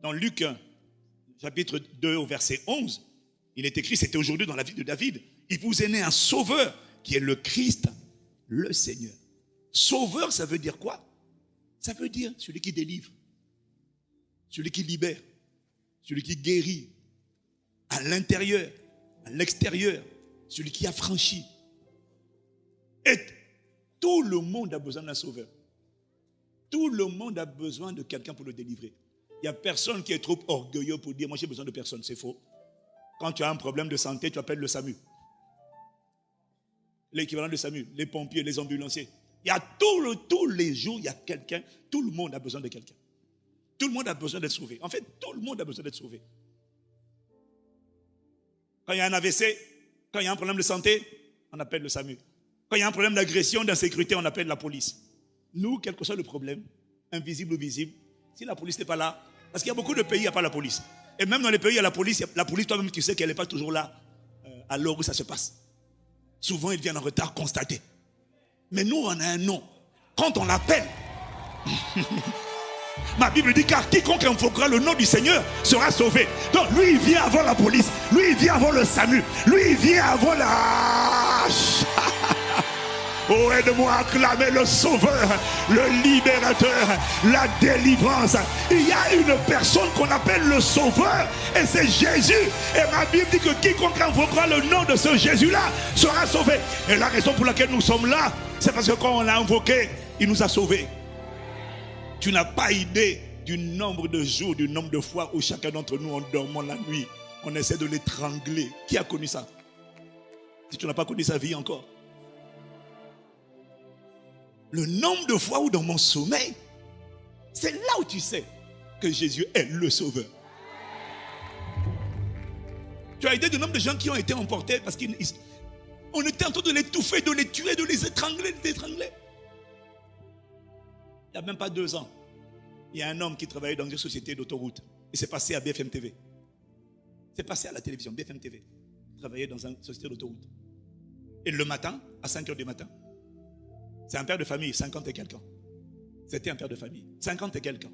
Dans Luc chapitre 2 au verset 11, il est écrit, c'était aujourd'hui dans la vie de David, il vous est né un sauveur qui est le Christ, le Seigneur. Sauveur, ça veut dire quoi? Ça veut dire celui qui délivre, celui qui libère, celui qui guérit à l'intérieur, à l'extérieur, celui qui affranchit. Et tout le monde a besoin d'un sauveur. Tout le monde a besoin de quelqu'un pour le délivrer. Il n'y a personne qui est trop orgueilleux pour dire, moi j'ai besoin de personne, c'est faux. Quand tu as un problème de santé, tu appelles le SAMU. L'équivalent de SAMU, les pompiers, les ambulanciers. Il y a tous les jours, il y a quelqu'un, tout le monde a besoin de quelqu'un. Tout le monde a besoin d'être sauvé. En fait, tout le monde a besoin d'être sauvé. Quand il y a un AVC, quand il y a un problème de santé, on appelle le SAMU. Quand il y a un problème d'agression, d'insécurité, on appelle la police. Nous, quel que soit le problème, invisible ou visible, si la police n'est pas là, parce qu'il y a beaucoup de pays, il n'y a pas la police. Et même dans les pays, il y a la police toi-même, tu sais qu'elle n'est pas toujours là à l'heure où ça se passe. Souvent, ils viennent en retard constater. Mais nous, on a un nom. Quand on l'appelle, ma Bible dit, car quiconque invoquera le nom du Seigneur sera sauvé. Donc, lui, il vient avant la police. Lui, il vient avant le SAMU. Lui, il vient avant la... Oh, aide-moi à acclamer le Sauveur, le Libérateur, la délivrance. Il y a une personne qu'on appelle le Sauveur, et c'est Jésus. Et ma Bible dit que quiconque invoquera le nom de ce Jésus-là sera sauvé. Et la raison pour laquelle nous sommes là, c'est parce que quand on l'a invoqué, il nous a sauvés. Tu n'as pas idée du nombre de jours, du nombre de fois où chacun d'entre nous, en dormant la nuit, on essaie de l'étrangler. Qui a connu ça? Si tu n'as pas connu sa vie encore. Le nombre de fois où dans mon sommeil, c'est là où tu sais que Jésus est le Sauveur. Tu as idée du nombre de gens qui ont été emportés parce qu'on était en train de les étouffer, de les tuer, de les étrangler, de les étrangler. Il n'y a même pas 2 ans, il y a un homme qui travaillait dans une société d'autoroute. Et c'est passé à BFM TV. C'est passé à la télévision, BFM TV. Il travaillait dans une société d'autoroute. Et le matin, à 5 h du matin, c'est un père de famille, 50 et quelqu'un. C'était un père de famille, 50 et quelqu'un.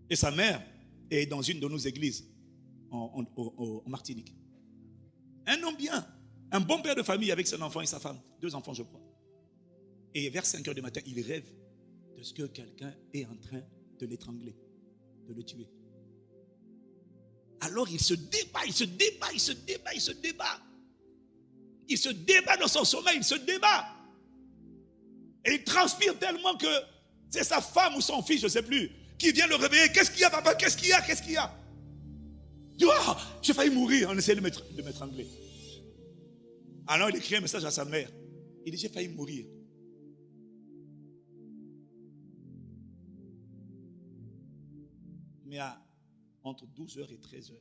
Et sa mère est dans une de nos églises en Martinique. Un homme bien, un bon père de famille avec son enfant et sa femme. 2 enfants, je crois. Et vers 5 h du matin, il rêve de ce que quelqu'un est en train de l'étrangler, de le tuer. Alors il se débat, il se débat, il se débat, il se débat. Il se débat dans son sommeil, il se débat. Et il transpire tellement que c'est sa femme ou son fils, je ne sais plus, qui vient le réveiller. Qu'est-ce qu'il y a, papa? Qu'est-ce qu'il y a? Qu'est-ce qu'il y a? Il dit, oh, j'ai failli mourir. On essaie de m'étrangler. Alors il écrit un message à sa mère. Il dit, j'ai failli mourir. Mais entre 12 h et 13 h,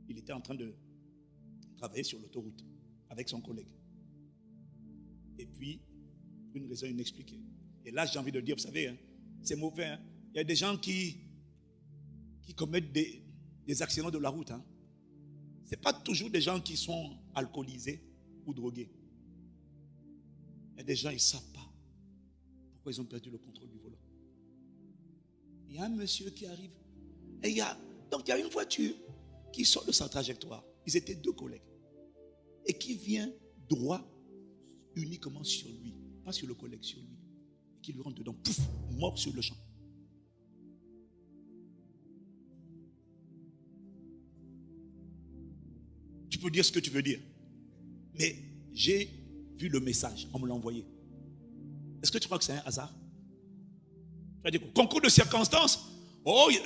il était en train de travailler sur l'autoroute avec son collègue. Et puis, pour une raison inexpliquée. Et là, j'ai envie de dire, vous savez, hein, c'est mauvais. Hein. Il y a des gens qui commettent des accidents de la route. Hein. Ce n'est pas toujours des gens qui sont alcoolisés ou drogués. Il y a des gens, ils ne savent pas pourquoi ils ont perdu le contrôle du volant. Il y a un monsieur qui arrive. Et donc, il y a une voiture qui sort de sa trajectoire. Ils étaient 2 collègues. Et qui vient droit uniquement sur lui. Pas sur le collègue, sur lui. Et qui lui rentre dedans. Pouf, mort sur le champ. Tu peux dire ce que tu veux dire. Mais j'ai vu le message. On me l'a envoyé. Est-ce que tu crois que c'est un hasard? Tu vas dire, concours de circonstances. Oh, il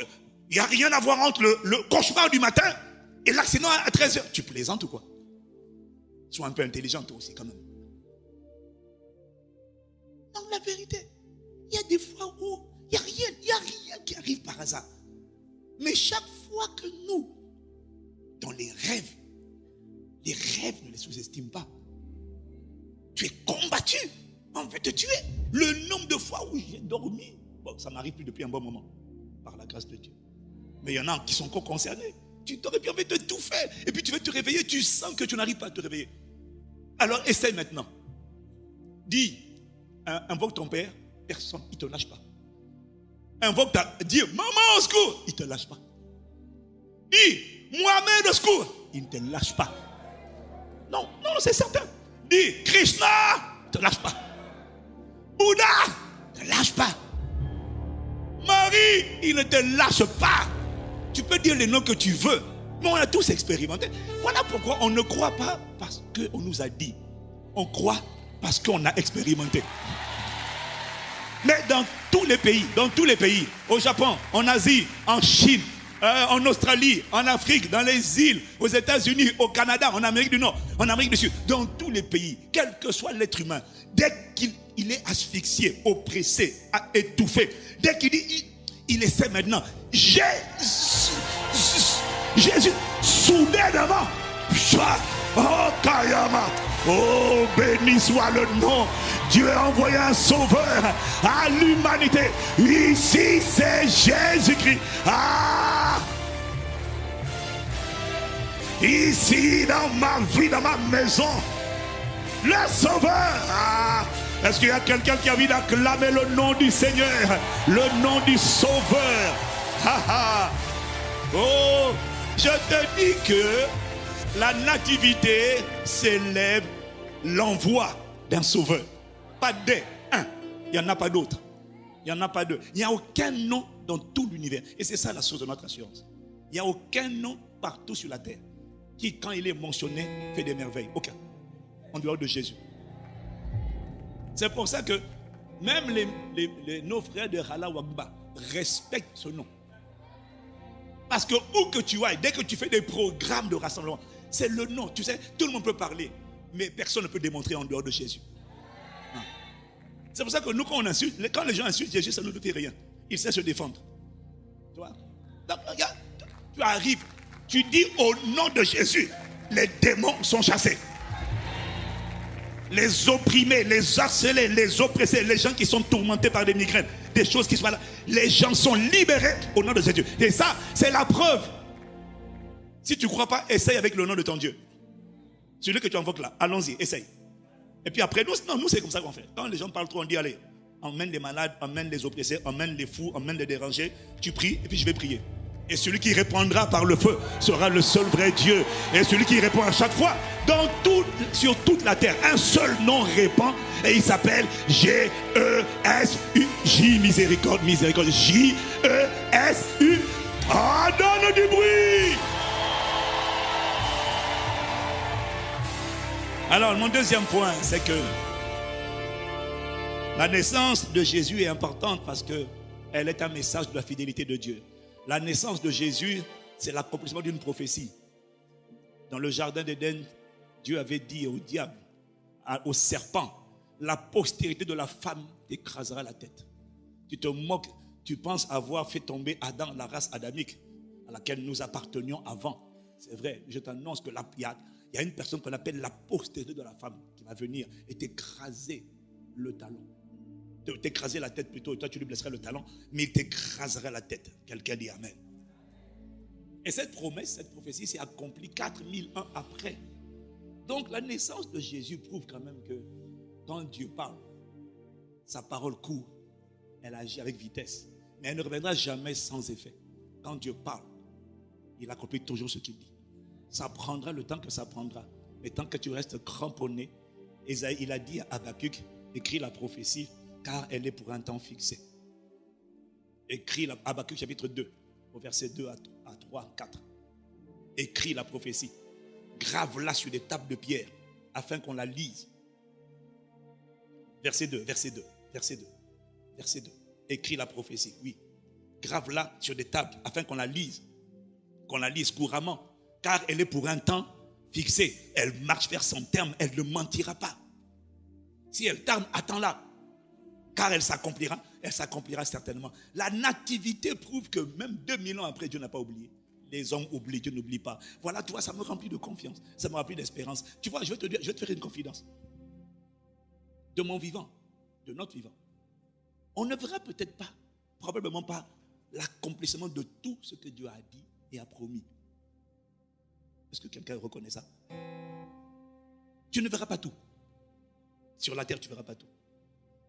n'y a rien à voir entre le cauchemar du matin et l'accident à 13 h. Tu plaisantes ou quoi? Sois un peu intelligent toi aussi quand même. Non, la vérité, il y a des fois où il n'y a rien qui arrive par hasard. Mais chaque fois que nous, dans les rêves ne les sous-estime pas. Tu es combattu, on veut te tuer. Le nombre de fois où j'ai dormi, bon, ça m'arrive plus depuis un bon moment, par la grâce de Dieu. Mais il y en a qui sont encore concernés. Tu t'aurais bien envie de tout faire. Et puis tu veux te réveiller, tu sens que tu n'arrives pas à te réveiller. Alors essaye maintenant. Dis, invoque ton père, personne, il ne te lâche pas. invoque Dieu, maman au secours, il ne te lâche pas. Dis, Mohamed au secours, il ne te lâche pas. Non, non, c'est certain. Dis, Krishna, ne te lâche pas. Bouddha, ne te lâche pas. Marie, il ne te lâche pas. Tu peux dire les noms que tu veux, mais on a tous expérimenté. Voilà pourquoi on ne croit pas parce qu'on nous a dit. On croit parce qu'on a expérimenté. Mais dans tous les pays, au Japon, en Asie, en Chine, en Australie, en Afrique, dans les îles, aux États-Unis, au Canada, en Amérique du Nord, en Amérique du Sud, dans tous les pays, quel que soit l'être humain, dès qu'il est asphyxié, oppressé, étouffé, dès qu'il dit, il essaie maintenant, Jésus, soudainement, oh Kayama, oh béni soit le nom. Dieu a envoyé un sauveur à l'humanité. Ici, c'est Jésus-Christ. Ah! Ici, dans ma vie, dans ma maison, le sauveur. Ah! Est-ce qu'il y a quelqu'un qui a envie d'acclamer le nom du Seigneur, le nom du sauveur? Ah, ah. Oh, je te dis que la nativité célèbre l'envoi d'un sauveur. Pas des, un. Il n'y en a pas d'autres. Il n'y en a pas deux. Il n'y a aucun nom dans tout l'univers. Et c'est ça la source de notre assurance. Il n'y a aucun nom partout sur la terre qui, quand il est mentionné, fait des merveilles. Aucun. En dehors de Jésus. C'est pour ça que même nos frères de Hala Wagba respectent ce nom. Parce que où que tu ailles, dès que tu fais des programmes de rassemblement, c'est le nom. Tu sais, tout le monde peut parler, mais personne ne peut démontrer en dehors de Jésus. C'est pour ça que nous, quand les gens insultent Jésus, ça ne nous fait rien. Il sait se défendre. Tu vois? Donc, regarde, tu arrives, tu dis au nom de Jésus, les démons sont chassés. Les opprimés, les harcelés, les oppressés, les gens qui sont tourmentés par des migraines, des choses qui sont là, les gens sont libérés au nom de Jésus. Et ça, c'est la preuve. Si tu ne crois pas, essaye avec le nom de ton Dieu. Celui que tu invoques là, allons-y, essaye. Et puis après, nous c'est comme ça qu'on fait. Quand les gens parlent trop, on dit allez, emmène les malades, emmène les oppressés, emmène les fous, emmène les dérangés. Tu pries et puis je vais prier. Et celui qui répondra par le feu sera le seul vrai Dieu. Et celui qui répond à chaque fois, sur toute la terre, un seul nom répond et il s'appelle J-E-S-U. J, miséricorde, miséricorde. J-E-S-U. Ah, donne du bruit! Alors, mon deuxième point, c'est que la naissance de Jésus est importante parce qu'elle est un message de la fidélité de Dieu. La naissance de Jésus, c'est l'accomplissement d'une prophétie. Dans le jardin d'Éden, Dieu avait dit au diable, au serpent, la postérité de la femme t'écrasera la tête. Tu te moques, tu penses avoir fait tomber Adam, la race adamique à laquelle nous appartenions avant. C'est vrai, je t'annonce que il y a une personne qu'on appelle la postérité de la femme qui va venir et t'écraser le talon. T'écraser la tête plutôt, et toi tu lui blesserais le talon, mais il t'écraserait la tête. Quelqu'un dit Amen. Et cette promesse, cette prophétie s'est accomplie 4000 ans après. Donc la naissance de Jésus prouve quand même que quand Dieu parle, sa parole court, elle agit avec vitesse, mais elle ne reviendra jamais sans effet. Quand Dieu parle, il accomplit toujours ce qu'il dit. Ça prendra le temps que ça prendra. Mais tant que tu restes cramponné, il a dit à Habakkuk, écris la prophétie, car elle est pour un temps fixé. Écris Habakkuk chapitre 2, au verset 2 à 3, 4. Écris la prophétie. Grave-la sur des tables de pierre, afin qu'on la lise. Verset 2, verset 2, verset 2, verset 2. Écris la prophétie, oui. Grave-la sur des tables, afin qu'on la lise couramment. Car elle est pour un temps fixé. Elle marche vers son terme. Elle ne mentira pas. Si elle tarde, attends-la. Car elle s'accomplira certainement. La nativité prouve que même 2000 ans après, Dieu n'a pas oublié. Les hommes oublient, Dieu n'oublie pas. Voilà, tu vois, ça me remplit de confiance. Ça me remplit d'espérance. Tu vois, je vais te faire une confidence. De mon vivant, de notre vivant. On ne verra peut-être pas, probablement pas, l'accomplissement de tout ce que Dieu a dit et a promis. Est-ce que quelqu'un reconnaît ça? Tu ne verras pas tout. Sur la terre, tu ne verras pas tout.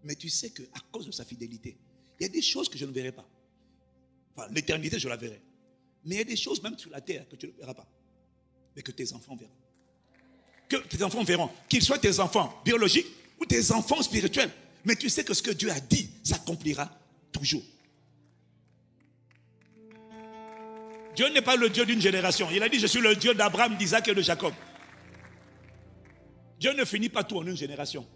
Mais tu sais qu'à cause de sa fidélité, il y a des choses que je ne verrai pas. L'éternité, je la verrai. Mais il y a des choses même sur la terre que tu ne verras pas. Mais que tes enfants verront. Que tes enfants verront. Qu'ils soient tes enfants biologiques ou tes enfants spirituels. Mais tu sais que ce que Dieu a dit s'accomplira toujours. Dieu n'est pas le Dieu d'une génération. Il a dit, je suis le Dieu d'Abraham, d'Isaac et de Jacob. Dieu ne finit pas tout en une génération.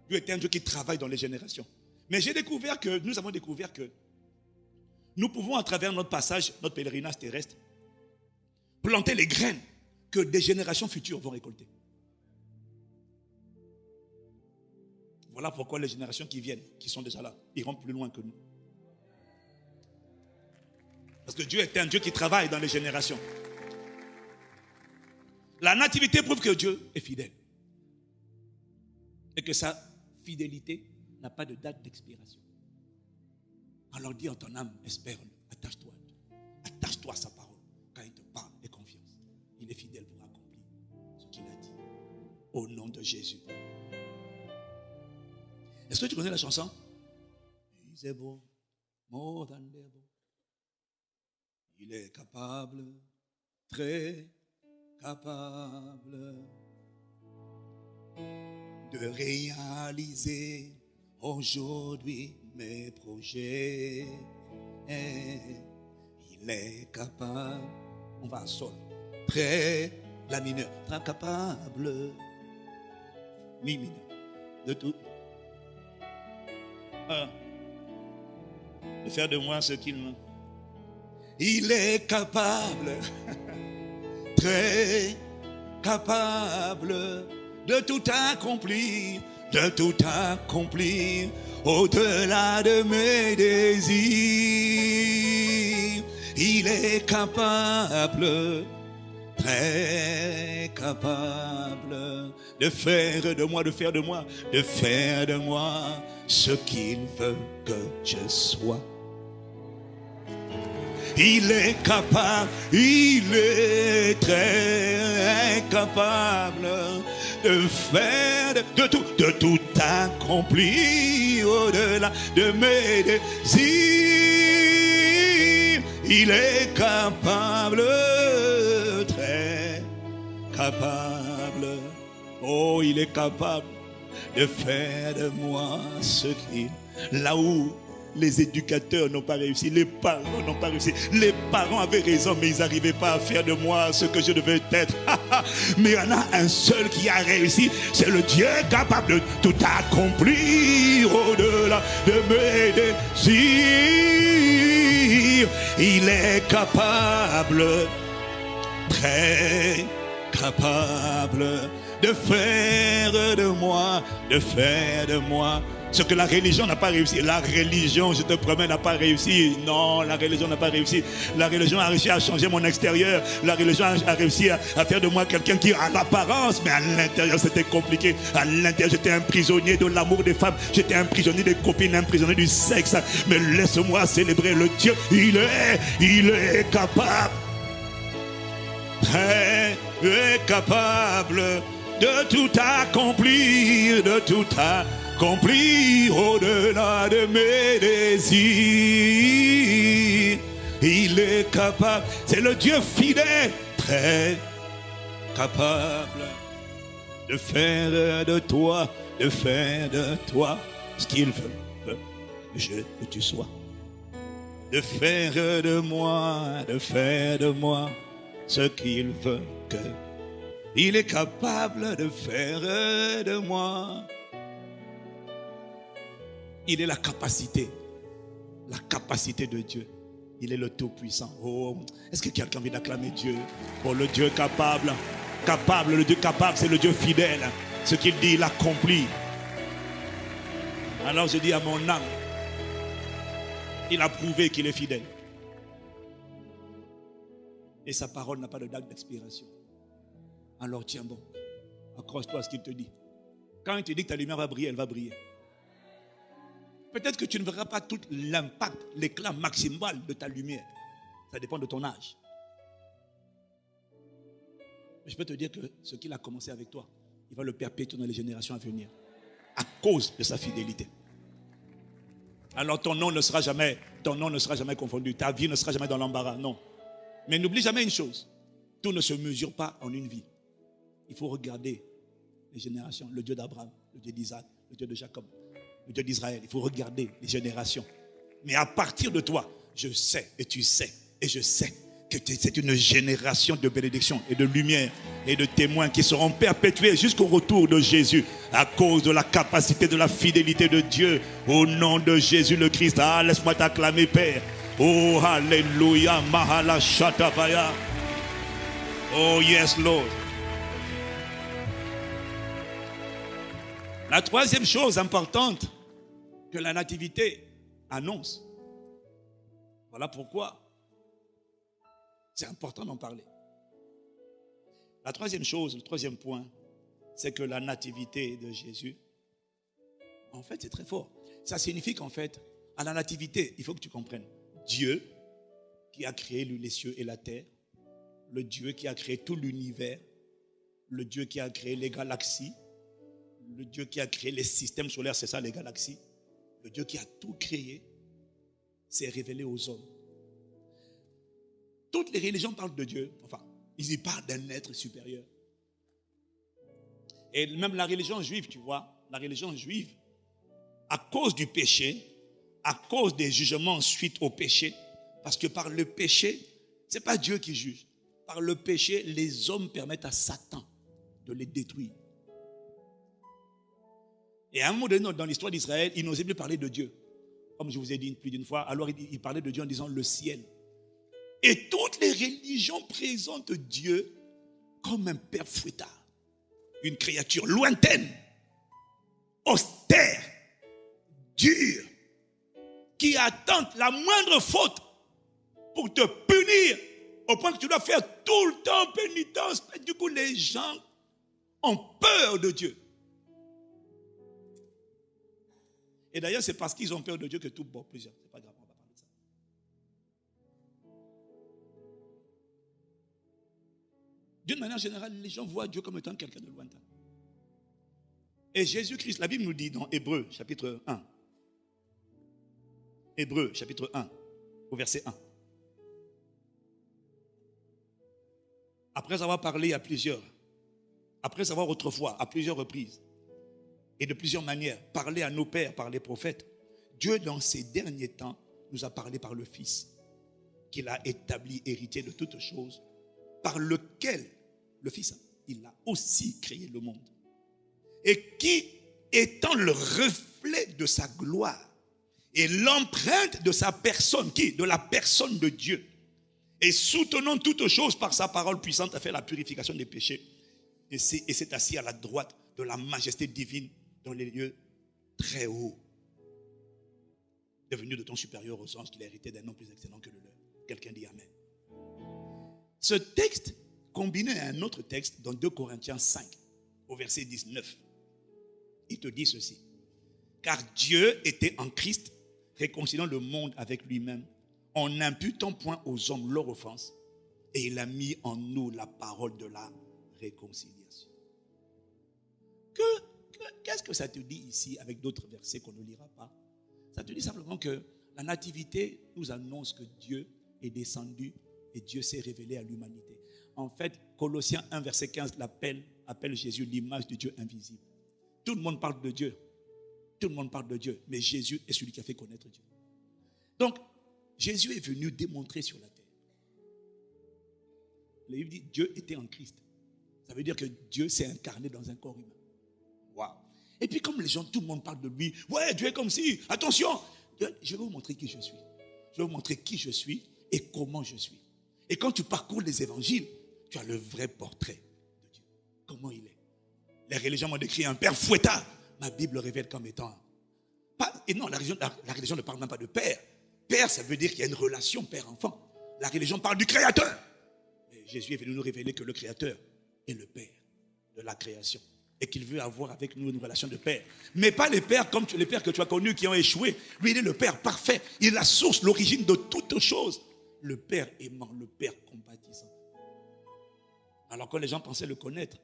Dieu est un Dieu qui travaille dans les générations. Mais nous avons découvert que nous pouvons, à travers notre passage, notre pèlerinage terrestre, planter les graines que des générations futures vont récolter. Voilà pourquoi les générations qui viennent, qui sont déjà là, iront plus loin que nous. Parce que Dieu est un Dieu qui travaille dans les générations. La nativité prouve que Dieu est fidèle. Et que sa fidélité n'a pas de date d'expiration. Alors dis en ton âme, espère-le, attache-toi à Dieu. Attache-toi à sa parole. Quand il te parle, aie confiance. Il est fidèle pour accomplir ce qu'il a dit. Au nom de Jésus. Est-ce que tu connais la chanson? He's able, more than able. Il est capable, très capable de réaliser aujourd'hui mes projets. Il est capable, on va à sol, très, la mineure, très capable, mi mineur, de tout. De faire de moi ce qu'il me... Il est capable, très capable de tout accomplir, au-delà de mes désirs. Il est capable, très capable de faire de moi ce qu'il veut que je sois. Il est capable, il est très capable de faire de tout accomplir au-delà de mes désirs. Il est capable, très capable. Oh, il est capable de faire de moi ce qu'il... Là où les éducateurs n'ont pas réussi, les parents n'ont pas réussi. Les parents avaient raison, mais ils n'arrivaient pas à faire de moi ce que je devais être. Mais il y en a un seul qui a réussi, c'est le Dieu capable de tout accomplir au-delà de mes désirs. Il est capable, très capable de faire de moi ce que la religion n'a pas réussi. La religion, je te promets, n'a pas réussi. Non, la religion n'a pas réussi. La religion a réussi à changer mon extérieur. La religion a réussi à faire de moi quelqu'un qui a l'apparence, mais à l'intérieur c'était compliqué. À l'intérieur j'étais un prisonnier de l'amour des femmes. J'étais un prisonnier des copines, un prisonnier du sexe. Mais laisse-moi célébrer le Dieu. Il est capable. Très capable de tout accomplir, au-delà de mes désirs. Il est capable, c'est le Dieu fidèle, très capable de faire de toi ce qu'il veut que tu sois. De faire de moi ce qu'il veut que... Il est capable de faire de moi. Il est la capacité de Dieu. Il est le Tout-Puissant. Oh, est-ce que quelqu'un vient d'acclamer Dieu? Oh, le Dieu capable. Le Dieu capable, c'est le Dieu fidèle. Ce qu'il dit, il accomplit. Alors je dis à mon âme, il a prouvé qu'il est fidèle. Et sa parole n'a pas de date d'expiration. Alors tiens bon, accroche-toi à ce qu'il te dit. Quand il te dit que ta lumière va briller, elle va briller. Peut-être que tu ne verras pas tout l'impact, l'éclat maximal de ta lumière. Ça dépend de ton âge. Mais je peux te dire que ce qu'il a commencé avec toi, il va le perpétuer dans les générations à venir. À cause de sa fidélité. Alors ton nom ne sera jamais confondu. Ta vie ne sera jamais dans l'embarras. Non. Mais n'oublie jamais une chose. Tout ne se mesure pas en une vie. Il faut regarder les générations. Le Dieu d'Abraham, le Dieu d'Isaac, le Dieu de Jacob, le Dieu d'Israël. Il faut regarder les générations. Mais à partir de toi, je sais et tu sais et je sais que c'est une génération de bénédictions et de lumière et de témoins qui seront perpétués jusqu'au retour de Jésus à cause de la capacité de la fidélité de Dieu au nom de Jésus le Christ. Ah, laisse-moi t'acclamer, Père. Oh, alléluia, mahala shatabaya. Oh, yes, Lord. La troisième chose importante que la nativité annonce. Voilà pourquoi c'est important d'en parler. La troisième chose, le troisième point, c'est que la nativité de Jésus, en fait, c'est très fort. Ça signifie qu'en fait, à la nativité, il faut que tu comprennes, Dieu qui a créé les cieux et la terre, le Dieu qui a créé tout l'univers, le Dieu qui a créé les galaxies, le Dieu qui a créé les systèmes solaires, c'est ça les galaxies, le Dieu qui a tout créé, s'est révélé aux hommes. Toutes les religions parlent de Dieu, enfin, ils y parlent d'un être supérieur. Et même la religion juive, tu vois, la religion juive, à cause du péché, à cause des jugements suite au péché, parce que par le péché, ce n'est pas Dieu qui juge. Par le péché, les hommes permettent à Satan de les détruire. Et à un moment donné, dans l'histoire d'Israël, ils n'osaient plus parler de Dieu. Comme je vous ai dit plus d'une fois, alors ils parlaient de Dieu en disant le ciel. Et toutes les religions présentent Dieu comme un père fouettard, une créature lointaine, austère, dure, qui attend la moindre faute pour te punir au point que tu dois faire tout le temps pénitence. Et du coup, les gens ont peur de Dieu. Et d'ailleurs, c'est parce qu'ils ont peur de Dieu que tout bon, plusieurs. C'est pas grave, on va parler de ça. D'une manière générale, les gens voient Dieu comme étant quelqu'un de lointain. Et Jésus-Christ, la Bible nous dit dans Hébreux, chapitre 1. Hébreux, chapitre 1, au verset 1. Après avoir parlé après avoir autrefois, à plusieurs reprises, et de plusieurs manières, parlé à nos pères par les prophètes, Dieu, dans ces derniers temps, nous a parlé par le Fils, qu'il a établi héritier de toutes choses, par lequel, le Fils, il a aussi créé le monde. Et qui, étant le reflet de sa gloire et l'empreinte de sa personne, qui, de la personne de Dieu, et soutenant toutes choses par sa parole puissante, a fait la purification des péchés, et s'est assis à la droite de la majesté divine dans les lieux très hauts, devenu de ton supérieur aux anges qu'il a hérité d'un nom plus excellent que le leur. Quelqu'un dit Amen. Ce texte combiné à un autre texte dans 2 Corinthiens 5, au verset 19, il te dit ceci: car Dieu était en Christ, réconciliant le monde avec lui-même, en n'imputant point aux hommes leur offense, et il a mis en nous la parole de la réconciliation. Qu'est-ce que ça te dit ici avec d'autres versets qu'on ne lira pas? Ça te dit simplement que la nativité nous annonce que Dieu est descendu et Dieu s'est révélé à l'humanité. En fait, Colossiens 1, verset 15 appelle Jésus l'image de Dieu invisible. Tout le monde parle de Dieu. Tout le monde parle de Dieu. Mais Jésus est celui qui a fait connaître Dieu. Donc, Jésus est venu démontrer sur la terre. La Bible dit Dieu était en Christ. Ça veut dire que Dieu s'est incarné dans un corps humain. Wow. Et puis comme les gens, tout le monde parle de lui. Ouais, Dieu est comme si. Attention, je vais vous montrer qui je suis. Je vais vous montrer qui je suis et comment je suis. Et quand tu parcours les évangiles, tu as le vrai portrait de Dieu. Comment il est. Les religions m'ont décrit un père fouettard. Ma Bible le révèle comme étant... Et non, la religion ne parle même pas de père. Père, ça veut dire qu'il y a une relation père-enfant. La religion parle du Créateur. Mais Jésus est venu nous révéler que le Créateur est le Père de la création. Et qu'il veut avoir avec nous une relation de père. Mais pas les pères comme les pères que tu as connus qui ont échoué. Lui, il est le Père parfait. Il est la source, l'origine de toutes choses. Le Père aimant, le Père compatissant. Alors que les gens pensaient le connaître,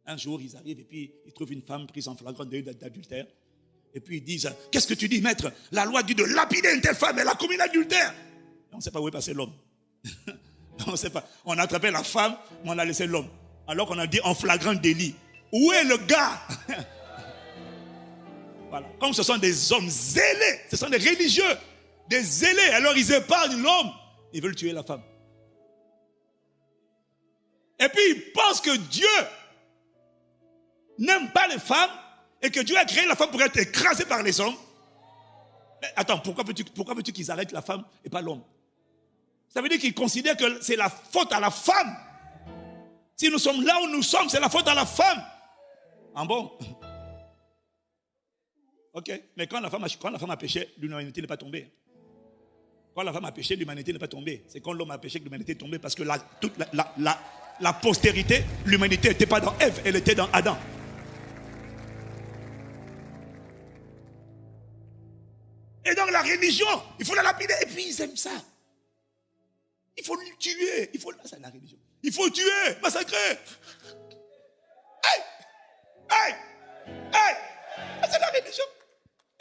un jour, ils arrivent et puis ils trouvent une femme prise en flagrant délit d'adultère. Et puis ils disent, qu'est-ce que tu dis, maître? La loi dit de lapider une telle femme, elle a commis l'adultère. On ne sait pas où est passé l'homme. On ne sait pas. On a attrapé la femme, mais on a laissé l'homme. Alors qu'on a dit en flagrant délit. Où est le gars? Voilà. Comme ce sont des hommes zélés, ce sont des religieux, des zélés, alors ils épargnent l'homme. Ils veulent tuer la femme. Et puis ils pensent que Dieu n'aime pas les femmes et que Dieu a créé la femme pour être écrasée par les hommes. Mais attends, pourquoi veux-tu qu'ils arrêtent la femme et pas l'homme? Ça veut dire qu'ils considèrent que c'est la faute à la femme. Si nous sommes là où nous sommes, c'est la faute à la femme. Ah bon? Ok, mais quand la femme a péché, l'humanité n'est pas tombée. Quand la femme a péché, l'humanité n'est pas tombée. C'est quand l'homme a péché que l'humanité est tombée, parce que toute la postérité, l'humanité n'était pas dans Ève, elle était dans Adam. Et donc la religion, il faut la lapider, et puis ils aiment ça. Il faut le tuer, ça c'est la religion. Il faut tuer, massacrer. Hey! Hey! Hey! C'est la religion.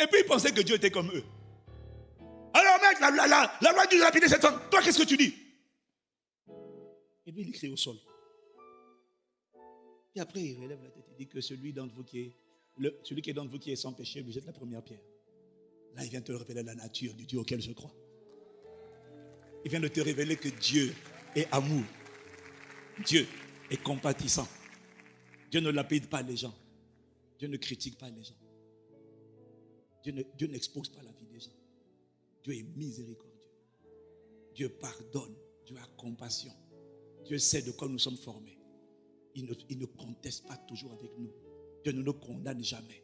Et puis ils pensaient que Dieu était comme eux. Alors mec, la loi dit de lapider cette femme. Toi, qu'est-ce que tu dis? Et puis il écrit au sol. Et après il relève la tête. Il dit que celui d'entre vous qui est d'entre vous qui est sans péché, vous jette la première pierre. Là, il vient te révéler la nature du Dieu auquel je crois. Il vient de te révéler que Dieu est amour. Dieu est compatissant. Dieu ne lapide pas les gens. Dieu ne critique pas les gens. Dieu n'expose pas la vie des gens. Dieu est miséricordieux. Dieu pardonne. Dieu a compassion. Dieu sait de quoi nous sommes formés. Il ne conteste pas toujours avec nous. Dieu ne nous condamne jamais.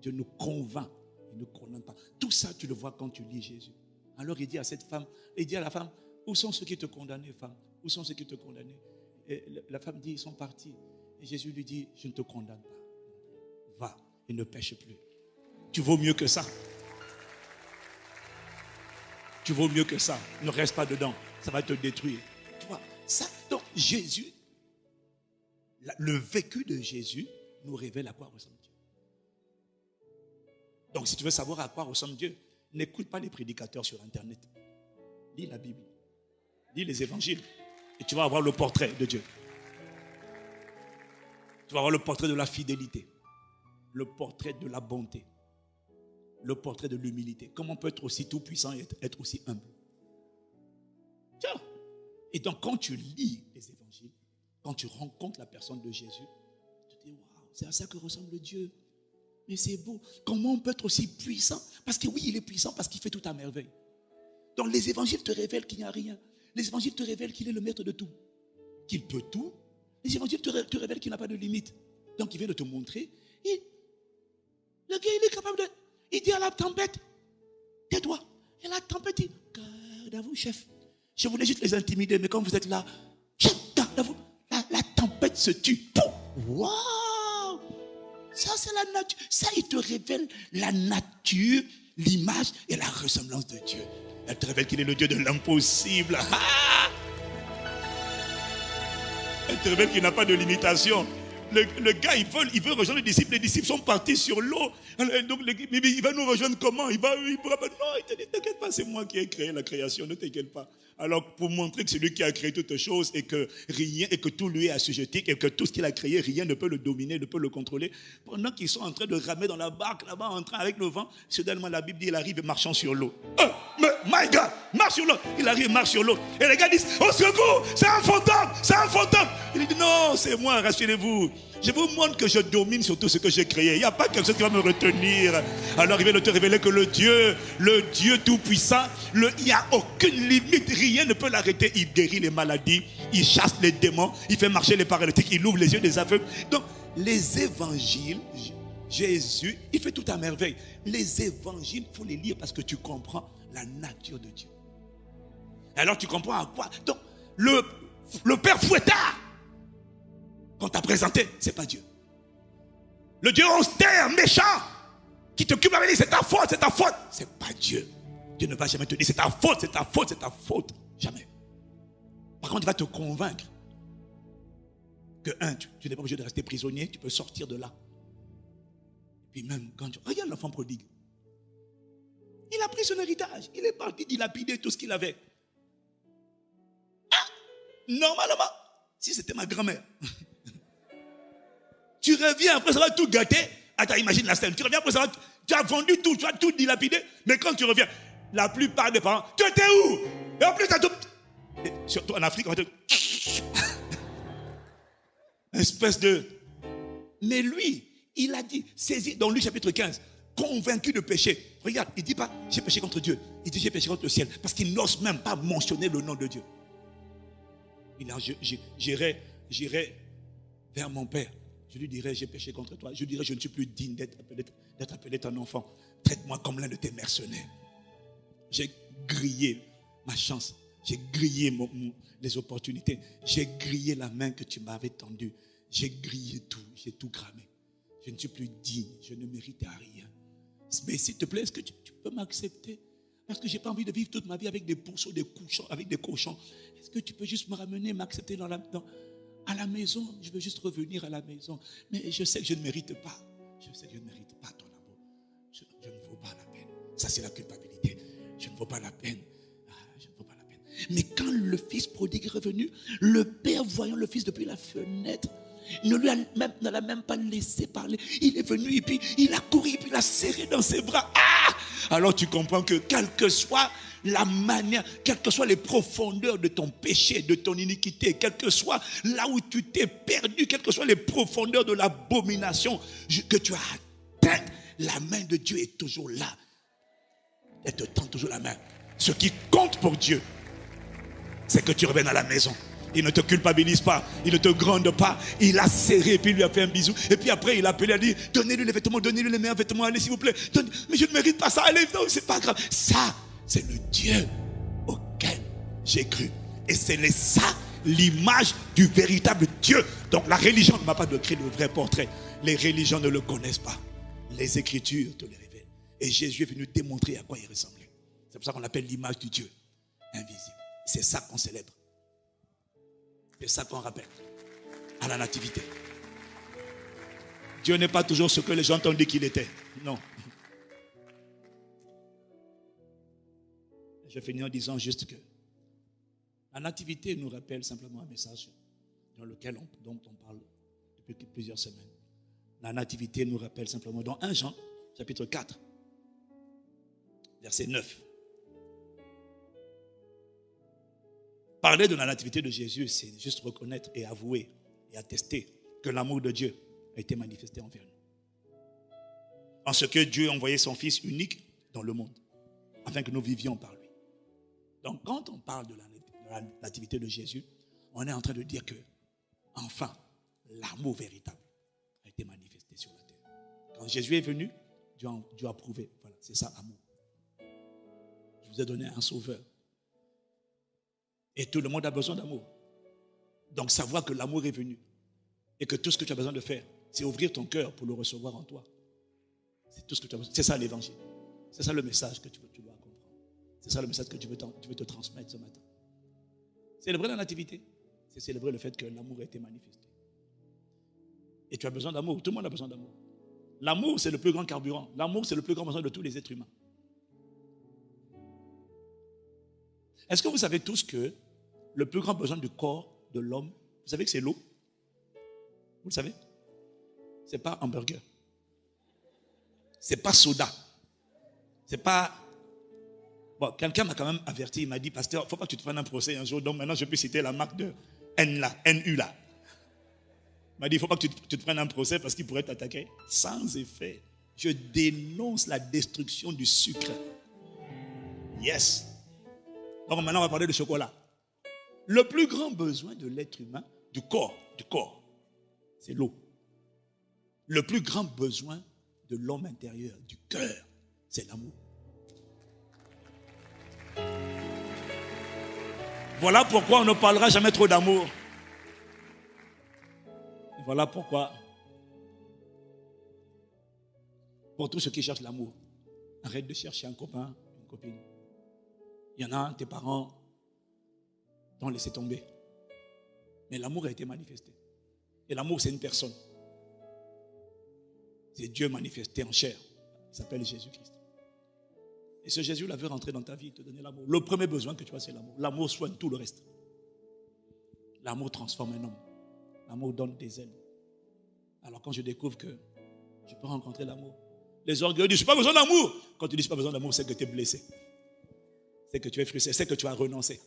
Dieu nous convainc. Il ne condamne pas. Tout ça, tu le vois quand tu lis Jésus. Alors il dit à cette femme, il dit à la femme, où sont ceux qui te condamnaient, femme? Où sont ceux qui te condamnaient? Et la femme dit, ils sont partis. Et Jésus lui dit, je ne te condamne pas. Va et ne pêche plus. Tu vaux mieux que ça. Tu vaux mieux que ça. Ne reste pas dedans. Ça va te détruire. Tu vois, ça, donc Jésus, le vécu de Jésus nous révèle à quoi ressemble Dieu. Donc si tu veux savoir à quoi ressemble Dieu, n'écoute pas les prédicateurs sur Internet. Lis la Bible. Lis les évangiles. Et tu vas avoir le portrait de Dieu. Tu vas avoir le portrait de la fidélité. Le portrait de la bonté. Le portrait de l'humilité. Comment on peut être aussi tout puissant et être aussi humble? Tiens. Et donc quand tu lis les évangiles, quand tu rencontres la personne de Jésus, tu te dis, waouh, c'est à ça que ressemble Dieu. Mais c'est beau. Comment on peut être aussi puissant? Parce que oui, il est puissant parce qu'il fait tout à merveille. Donc les évangiles te révèlent qu'il n'y a rien. Les évangiles te révèlent qu'il est le maître de tout. Qu'il peut tout. Les évangiles te révèlent qu'il n'a pas de limite. Donc il vient de te montrer. Le gars, il est capable de... Il dit à la tempête, tais-toi. Et la tempête dit, garde à vous, chef. Je voulais juste les intimider, mais quand vous êtes là, garde à vous. La tempête se tue. Waouh! Ça, c'est la nature. Ça, il te révèle la nature, l'image et la ressemblance de Dieu. Elle te révèle qu'il est le Dieu de l'impossible. Ah! Elle te révèle qu'il n'a pas de limitation. Le gars, il veut rejoindre les disciples. Les disciples sont partis sur l'eau. Donc, il va nous rejoindre comment? Non, il te dit, t'inquiète pas, c'est moi qui ai créé la création, ne t'inquiète pas. Alors, pour montrer que c'est lui qui a créé toutes choses et que rien, et que tout lui est assujetti, et que tout ce qu'il a créé, rien ne peut le dominer, ne peut le contrôler. Pendant qu'ils sont en train de ramer dans la barque, là-bas, en train avec le vent, soudainement, la Bible dit, il arrive marchant sur l'eau. Mais, my God, marche sur l'eau. Il arrive, marche sur l'eau. Et les gars disent, au secours, c'est un fantôme, c'est un fantôme. Il dit, non, c'est moi, rassurez-vous. Je vous montre que je domine sur tout ce que j'ai créé. Il n'y a pas quelque chose qui va me retenir. Alors il vient de te révéler que le Dieu tout-puissant, il n'y a aucune limite. Rien ne peut l'arrêter. Il guérit les maladies, il chasse les démons, il fait marcher les paralytiques, il ouvre les yeux des aveugles. Donc les évangiles, Jésus, il fait tout à merveille. Les évangiles, il faut les lire parce que tu comprends la nature de Dieu. Alors tu comprends à quoi? Donc le Père Fouettard, qu'on t'a présenté, c'est pas Dieu. Le Dieu austère, méchant, qui te culpabilise, c'est ta faute, c'est ta faute. C'est pas Dieu. Dieu ne va jamais te dire c'est ta faute, c'est ta faute, c'est ta faute. Jamais. Par contre, il va te convaincre que tu n'es pas obligé de rester prisonnier, tu peux sortir de là. Puis même quand tu regarde l'enfant prodigue, il a pris son héritage. Il est parti dilapider tout ce qu'il avait. Ah, normalement, si c'était ma grand-mère, tu reviens après ça va tout gâter. Attends, imagine la scène. Tu reviens après ça va, tu as vendu tout, tu as tout dilapidé. Mais quand tu reviens, la plupart des parents, tu étais où? Et en plus, tu as tout. Et surtout en Afrique, on va te... espèce de... Mais lui, il a dit, saisi dans Luc chapitre 15, convaincu de péché. Regarde, il ne dit pas, j'ai péché contre Dieu. Il dit, j'ai péché contre le ciel. Parce qu'il n'ose même pas mentionner le nom de Dieu. Il a, j'irai vers mon père. Je lui dirai, j'ai péché contre toi. Je lui dirai, je ne suis plus digne d'être appelé ton enfant. Traite-moi comme l'un de tes mercenaires. J'ai grillé ma chance. J'ai grillé les opportunités. J'ai grillé la main que tu m'avais tendue. J'ai grillé tout. J'ai tout cramé. Je ne suis plus digne. Je ne mérite rien. Mais s'il te plaît, est-ce que tu peux m'accepter? Parce que je n'ai pas envie de vivre toute ma vie avec des pourceaux, des cochons, avec des cochons. Est-ce que tu peux juste me ramener, m'accepter à la maison? Je veux juste revenir à la maison. Mais je sais que je ne mérite pas. Je sais que je ne mérite pas ton amour. Je ne vaux pas la peine. Ça, c'est la culpabilité. Je ne vaux pas la peine. Je ne vaux pas la peine. Mais quand le fils prodigue est revenu, le père, voyant le fils depuis la fenêtre, ne l'a même pas laissé parler. Il est venu et puis il a couru et puis il l'a serré dans ses bras. Ah! Alors tu comprends que quelle que soit la manière, quelles que soient les profondeurs de ton péché, de ton iniquité, quel que soit là où tu t'es perdu, quelles que soient les profondeurs de l'abomination que tu as atteint, la main de Dieu est toujours là. Elle te tend toujours la main. Ce qui compte pour Dieu, c'est que tu reviennes à la maison. Il ne te culpabilise pas, il ne te gronde pas. Il a serré et puis il lui a fait un bisou. Et puis après il a appelé, il a dit, donnez-lui les vêtements, donnez-lui les meilleurs vêtements, allez s'il vous plaît. Mais je ne mérite pas ça, allez, non, c'est pas grave. Ça, c'est le Dieu auquel j'ai cru. Et c'est ça l'image du véritable Dieu. Donc la religion ne m'a pas décrit le vrai portrait. Les religions ne le connaissent pas. Les Écritures te les révèlent. Et Jésus est venu démontrer à quoi il ressemblait. C'est pour ça qu'on l'appelle l'image du Dieu invisible. C'est ça qu'on célèbre. C'est ça qu'on rappelle à la nativité. Dieu n'est pas toujours ce que les gens t'ont dit qu'il était. Non. Je finis en disant juste que la nativité nous rappelle simplement un message dans lequel dont on parle depuis plusieurs semaines. La nativité nous rappelle simplement dans 1 Jean, chapitre 4, verset 9. Parler de la nativité de Jésus, c'est juste reconnaître et avouer et attester que l'amour de Dieu a été manifesté envers nous. En ce que Dieu a envoyé son Fils unique dans le monde, afin que nous vivions par lui. Donc quand on parle de la nativité de Jésus, on est en train de dire que, enfin, l'amour véritable a été manifesté sur la terre. Quand Jésus est venu, Dieu a prouvé. Voilà, c'est ça, amour. Je vous ai donné un sauveur. Et tout le monde a besoin d'amour. Donc savoir que l'amour est venu et que tout ce que tu as besoin de faire, c'est ouvrir ton cœur pour le recevoir en toi. C'est tout ce que tu as besoin. C'est ça l'évangile. C'est ça le message que tu dois comprendre. C'est ça le message que tu veux te transmettre ce matin. Célébrer la nativité, c'est célébrer le fait que l'amour a été manifesté. Et tu as besoin d'amour. Tout le monde a besoin d'amour. L'amour, c'est le plus grand carburant. L'amour, c'est le plus grand besoin de tous les êtres humains. Est-ce que vous savez tous que le plus grand besoin du corps de l'homme, vous savez que c'est l'eau? Vous le savez? C'est pas hamburger. C'est pas soda. C'est pas... Bon, quelqu'un m'a quand même averti, il m'a dit, pasteur, il ne faut pas que tu te prennes un procès un jour, donc maintenant je peux citer la marque de NU là. Il m'a dit, il ne faut pas que tu te prennes un procès parce qu'il pourrait t'attaquer. Sans effet, je dénonce la destruction du sucre. Yes. Donc maintenant on va parler de chocolat. Le plus grand besoin de l'être humain, du corps, c'est l'eau. Le plus grand besoin de l'homme intérieur, du cœur, c'est l'amour. Voilà pourquoi on ne parlera jamais trop d'amour. Voilà pourquoi, pour tous ceux qui cherchent l'amour, arrête de chercher un copain, une copine. Il y en a, tes parents t'ont laissé tomber. Mais l'amour a été manifesté. Et l'amour, c'est une personne. C'est Dieu manifesté en chair. Il s'appelle Jésus-Christ. Et ce Jésus-là veut rentrer dans ta vie, te donner l'amour. Le premier besoin que tu as, c'est l'amour. L'amour soigne tout le reste. L'amour transforme un homme. L'amour donne des ailes. Alors quand je découvre que je peux rencontrer l'amour, les orgueilleux disent, je n'ai pas besoin d'amour. Quand tu dis, je n'ai pas besoin d'amour, c'est que tu es blessé. C'est que tu es frustré. C'est que tu as renoncé.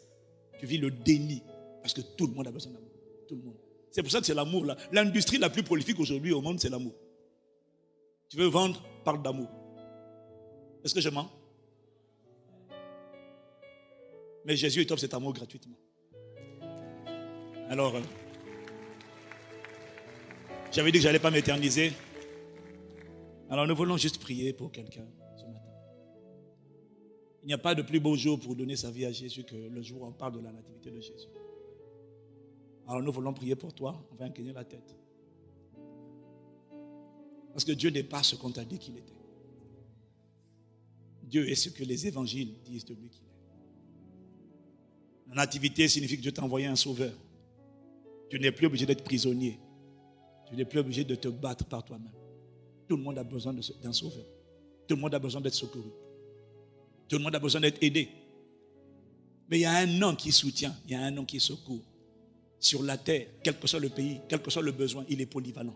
Tu vis le déni. Parce que tout le monde a besoin d'amour. Tout le monde. C'est pour ça que c'est l'amour là. L'industrie la plus prolifique aujourd'hui au monde, c'est l'amour. Tu veux vendre, parle d'amour. Est-ce que je mens? Mais Jésus t'offre cet amour gratuitement. Alors, j'avais dit que je n'allais pas m'éterniser. Alors nous voulons juste prier pour quelqu'un ce matin. Il n'y a pas de plus beau jour pour donner sa vie à Jésus que le jour où on parle de la nativité de Jésus. Alors nous voulons prier pour toi. On va incliner la tête. Parce que Dieu n'est pas ce qu'on t'a dit qu'il était. Dieu est ce que les évangiles disent de lui qu'il est. La nativité signifie que Dieu t'a envoyé un sauveur. Tu n'es plus obligé d'être prisonnier. Tu n'es plus obligé de te battre par toi-même. Tout le monde a besoin d'un sauveur. Tout le monde a besoin d'être secouru. Tout le monde a besoin d'être aidé. Mais il y a un nom qui soutient, il y a un nom qui secourt. Sur la terre, quel que soit le pays, quel que soit le besoin, il est polyvalent.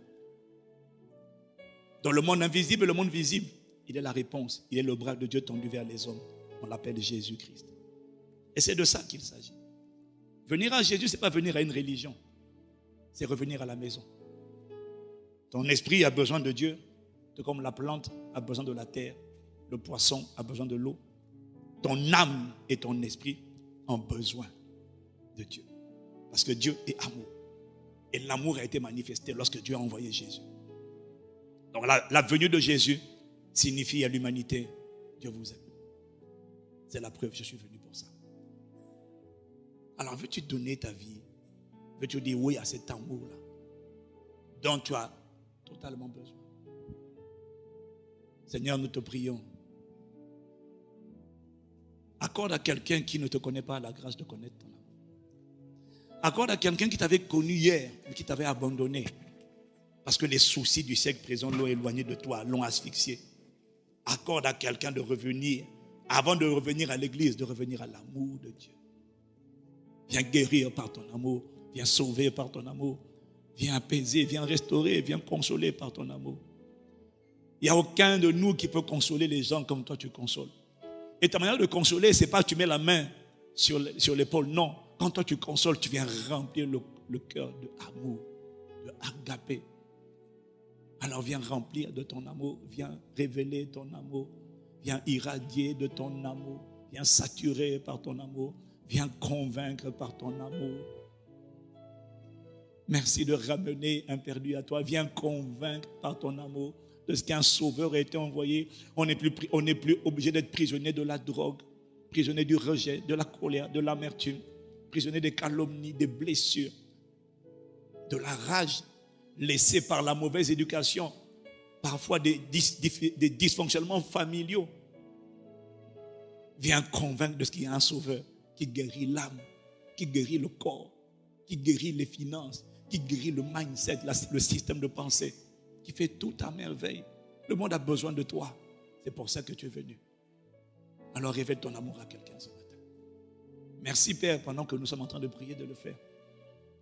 Dans le monde invisible et le monde visible, il est la réponse. Il est le bras de Dieu tendu vers les hommes. On l'appelle Jésus-Christ. Et c'est de ça qu'il s'agit. Venir à Jésus, ce n'est pas venir à une religion. C'est revenir à la maison. Ton esprit a besoin de Dieu, tout comme la plante a besoin de la terre, le poisson a besoin de l'eau. Ton âme et ton esprit ont besoin de Dieu. Parce que Dieu est amour. Et l'amour a été manifesté lorsque Dieu a envoyé Jésus. Donc la venue de Jésus signifie à l'humanité, Dieu vous aime. C'est la preuve, je suis venu pour ça. Alors veux-tu donner ta vie? Veux-tu dire oui à cet amour-là dont tu as totalement besoin? Seigneur, nous te prions. Accorde à quelqu'un qui ne te connaît pas la grâce de connaître ton amour. Accorde à quelqu'un qui t'avait connu hier, mais qui t'avait abandonné. Parce que les soucis du siècle présent l'ont éloigné de toi, l'ont asphyxié. Accorde à quelqu'un de revenir, avant de revenir à l'église, de revenir à l'amour de Dieu. Viens guérir par ton amour, viens sauver par ton amour, viens apaiser, viens restaurer, viens consoler par ton amour. Il n'y a aucun de nous qui peut consoler les gens comme toi tu consoles. Et ta manière de consoler, ce n'est pas que tu mets la main sur l'épaule, non. Quand toi tu consoles, tu viens remplir le cœur d'amour, de agapé. Alors viens remplir de ton amour, viens révéler ton amour, viens irradier de ton amour, viens saturer par ton amour, viens convaincre par ton amour. Merci de ramener un perdu à toi, viens convaincre par ton amour de ce qu'un sauveur a été envoyé. On n'est plus obligé d'être prisonnier de la drogue, prisonnier du rejet, de la colère, de l'amertume, prisonnier des calomnies, des blessures, de la rage laissée par la mauvaise éducation, parfois des dysfonctionnements familiaux. Viens convaincre de ce qu'il y a un sauveur qui guérit l'âme, qui guérit le corps, qui guérit les finances, qui guérit le mindset, le système de pensée, qui fait tout à merveille. Le monde a besoin de toi. C'est pour ça que tu es venu. Alors révèle ton amour à quelqu'un ce matin. Merci Père, pendant que nous sommes en train de prier, de le faire.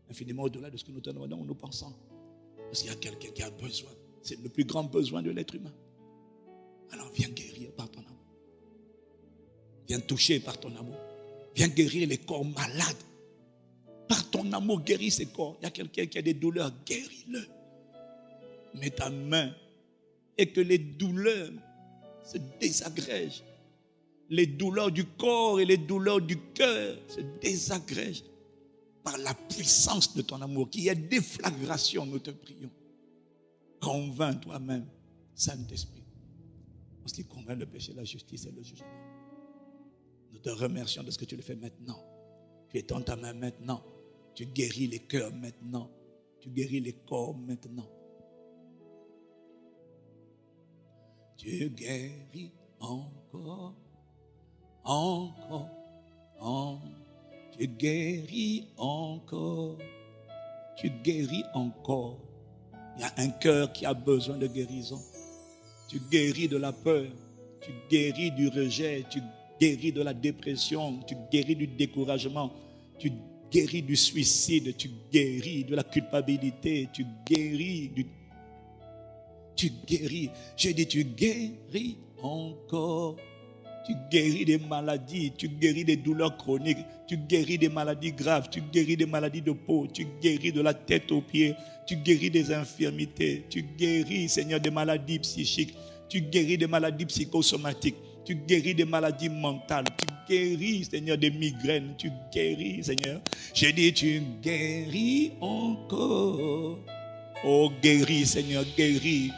Infiniment au-delà de ce que nous te demandons ou nous pensons. Parce qu'il y a quelqu'un qui a besoin. C'est le plus grand besoin de l'être humain. Alors viens guérir par ton amour. Viens toucher par ton amour. Viens guérir les corps malades. Par ton amour, guéris ces corps. Il y a quelqu'un qui a des douleurs, guéris-le. Mets ta main et que les douleurs se désagrègent. Les douleurs du corps et les douleurs du cœur se désagrègent par la puissance de ton amour. Qu'il y ait déflagration, nous te prions. Convainc toi-même, Saint-Esprit, en ce qui convainc le péché, la justice et le jugement. Nous te remercions de ce que tu le fais maintenant. Tu étends ta main maintenant. Tu guéris les cœurs maintenant. Tu guéris les corps maintenant. Tu guéris encore, encore, encore. Tu guéris encore. Tu guéris encore. Il y a un cœur qui a besoin de guérison. Tu guéris de la peur. Tu guéris du rejet. Tu guéris de la dépression. Tu guéris du découragement. Tu guéris du suicide. Tu guéris de la culpabilité. Tu guéris du... Tu guéris. J'ai dit, tu guéris encore. Tu guéris des maladies, tu guéris des douleurs chroniques, tu guéris des maladies graves, tu guéris des maladies de peau, tu guéris de la tête aux pieds, tu guéris des infirmités, tu guéris, Seigneur, des maladies psychiques, tu guéris des maladies psychosomatiques, tu guéris des maladies mentales, tu guéris, Seigneur, des migraines, tu guéris, Seigneur. J'ai dit, tu guéris encore. Oh, guéris, Seigneur, guéris.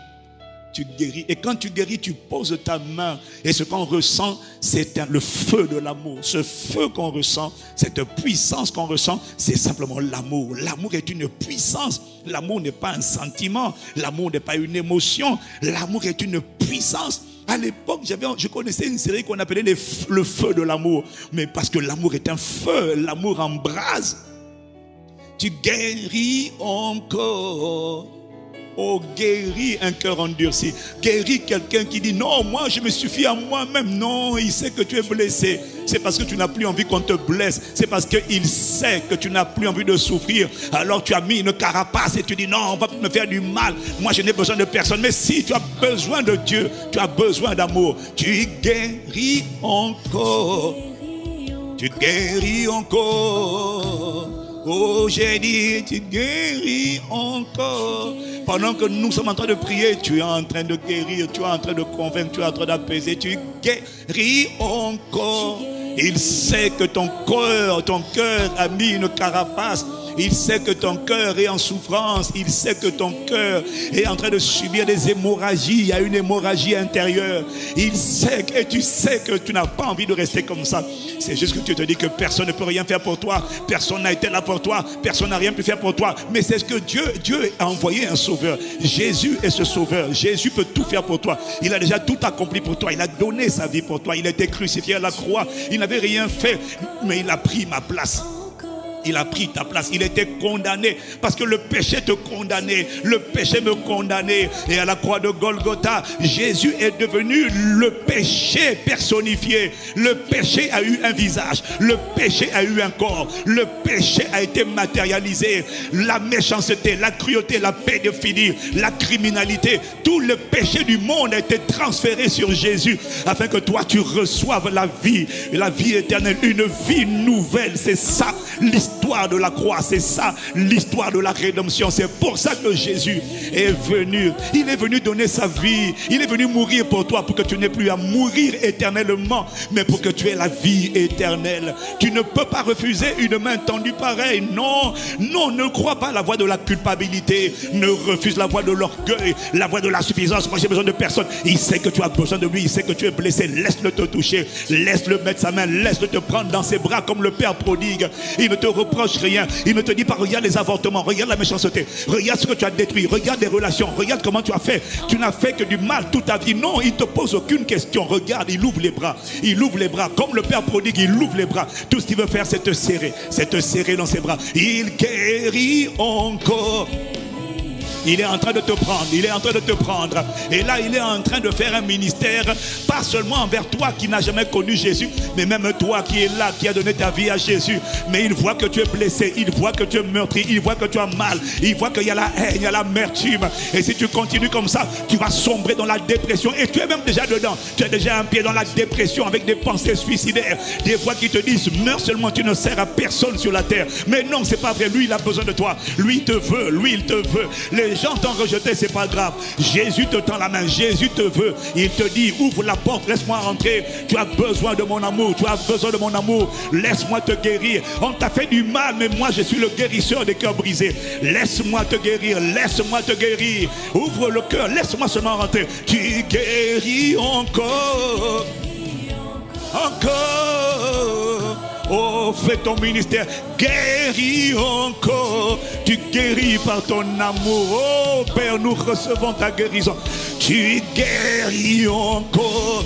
Tu guéris. Et quand tu guéris, tu poses ta main. Et ce qu'on ressent, c'est le feu de l'amour. Ce feu qu'on ressent, cette puissance qu'on ressent, c'est simplement l'amour. L'amour est une puissance. L'amour n'est pas un sentiment. L'amour n'est pas une émotion. L'amour est une puissance. À l'époque, je connaissais une série qu'on appelait le feu de l'amour. Mais parce que l'amour est un feu, l'amour embrase. Tu guéris encore. Oh, guéris un cœur endurci. Guéris quelqu'un qui dit non, moi je me suffis à moi-même. Non, il sait que tu es blessé. C'est parce que tu n'as plus envie qu'on te blesse. C'est parce qu'il sait que tu n'as plus envie de souffrir. Alors tu as mis une carapace et tu dis non, on va me faire du mal. Moi je n'ai besoin de personne. Mais si tu as besoin de Dieu, tu as besoin d'amour. Tu guéris encore. Tu guéris encore. Oh, j'ai dit, tu guéris encore. Pendant que nous sommes en train de prier, tu es en train de guérir, tu es en train de convaincre, tu es en train d'apaiser, tu guéris encore. Il sait que ton cœur a mis une carapace. Il sait que ton cœur est en souffrance. Il sait que ton cœur est en train de subir des hémorragies. Il y a une hémorragie intérieure. Il sait et tu sais que tu n'as pas envie de rester comme ça. C'est juste que tu te dis que personne ne peut rien faire pour toi. Personne n'a été là pour toi. Personne n'a rien pu faire pour toi. Mais c'est ce que Dieu a envoyé un sauveur. Jésus est ce sauveur. Jésus peut tout faire pour toi. Il a déjà tout accompli pour toi. Il a donné sa vie pour toi. Il a été crucifié à la croix. Il n'avait rien fait, mais il a pris ma place. Il a pris ta place. Il était condamné parce que le péché te condamnait. Le péché me condamnait. Et à la croix de Golgotha, Jésus est devenu le péché personnifié. Le péché a eu un visage. Le péché a eu un corps. Le péché a été matérialisé. La méchanceté, la cruauté, la pédophilie, la criminalité, tout le péché du monde a été transféré sur Jésus afin que toi tu reçoives la vie éternelle, une vie nouvelle. C'est ça l'histoire de la croix, c'est ça l'histoire de la rédemption. C'est pour ça que Jésus est venu. Il est venu donner sa vie. Il est venu mourir pour toi, pour que tu n'aies plus à mourir éternellement, mais pour que tu aies la vie éternelle. Tu ne peux pas refuser une main tendue pareille. Non, non, ne crois pas la voie de la culpabilité. Ne refuse la voie de l'orgueil, la voie de la suffisance. Moi j'ai besoin de personne. Il sait que tu as besoin de lui. Il sait que tu es blessé. Laisse-le te toucher. Laisse-le mettre sa main. Laisse-le te prendre dans ses bras comme le Père prodigue. Il ne te reproche rien. Il ne te dit pas regarde les avortements, regarde la méchanceté, regarde ce que tu as détruit, regarde les relations, regarde comment tu as fait. Tu n'as fait que du mal toute ta vie. Non, il ne te pose aucune question. Regarde, il ouvre les bras. Il ouvre les bras comme le Père prodigue. Il ouvre les bras. Tout ce qu'il veut faire, c'est te serrer dans ses bras. Il guérit encore. Il est en train de te prendre, il est en train de te prendre. Et là, il est en train de faire un ministère, pas seulement envers toi qui n'as jamais connu Jésus, mais même toi qui es là, qui as donné ta vie à Jésus. Mais il voit que tu es blessé, il voit que tu es meurtri, il voit que tu as mal, il voit qu'il y a la haine, il y a l'amertume. Et si tu continues comme ça, tu vas sombrer dans la dépression. Et tu es même déjà dedans. Tu as déjà un pied dans la dépression avec des pensées suicidaires, des voix qui te disent meurs seulement, tu ne sers à personne sur la terre. Mais non, c'est pas vrai. Lui, il a besoin de toi. Lui, il te veut. Lui, il te veut. Les gens t'ont rejeté, c'est pas grave. Jésus te tend la main, Jésus te veut. Il te dit ouvre la porte, laisse-moi rentrer. Tu as besoin de mon amour, tu as besoin de mon amour. Laisse-moi te guérir. On t'a fait du mal, mais moi je suis le guérisseur des cœurs brisés. Laisse-moi te guérir, laisse-moi te guérir. Ouvre le cœur, laisse-moi seulement rentrer. Tu guéris encore. Encore. Oh, fais ton ministère, guéris encore. Tu guéris par ton amour. Oh Père, nous recevons ta guérison. Tu guéris encore.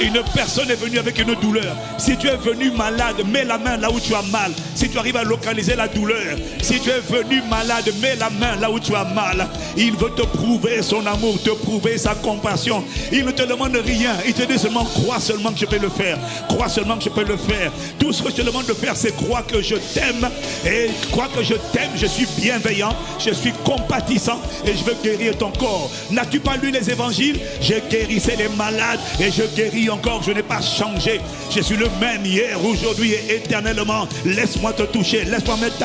Une personne est venue avec une douleur. Si tu es venu malade, mets la main là où tu as mal. Si tu arrives à localiser la douleur. Si tu es venu malade, mets la main là où tu as mal. Il veut te prouver son amour, te prouver sa compassion. Il ne te demande rien. Il te dit seulement, crois seulement que je peux le faire. Crois seulement que je peux le faire. Tout ce que je te demande de faire, c'est croire que je t'aime. Et crois que je t'aime, je suis bienveillant, je suis compatissant et je veux guérir ton corps. N'as-tu pas lu les évangiles? Je guérissais les malades et je guéris encore. Je n'ai pas changé. Je suis le même hier, aujourd'hui et éternellement. Laisse-moi te toucher. Laisse-moi mettre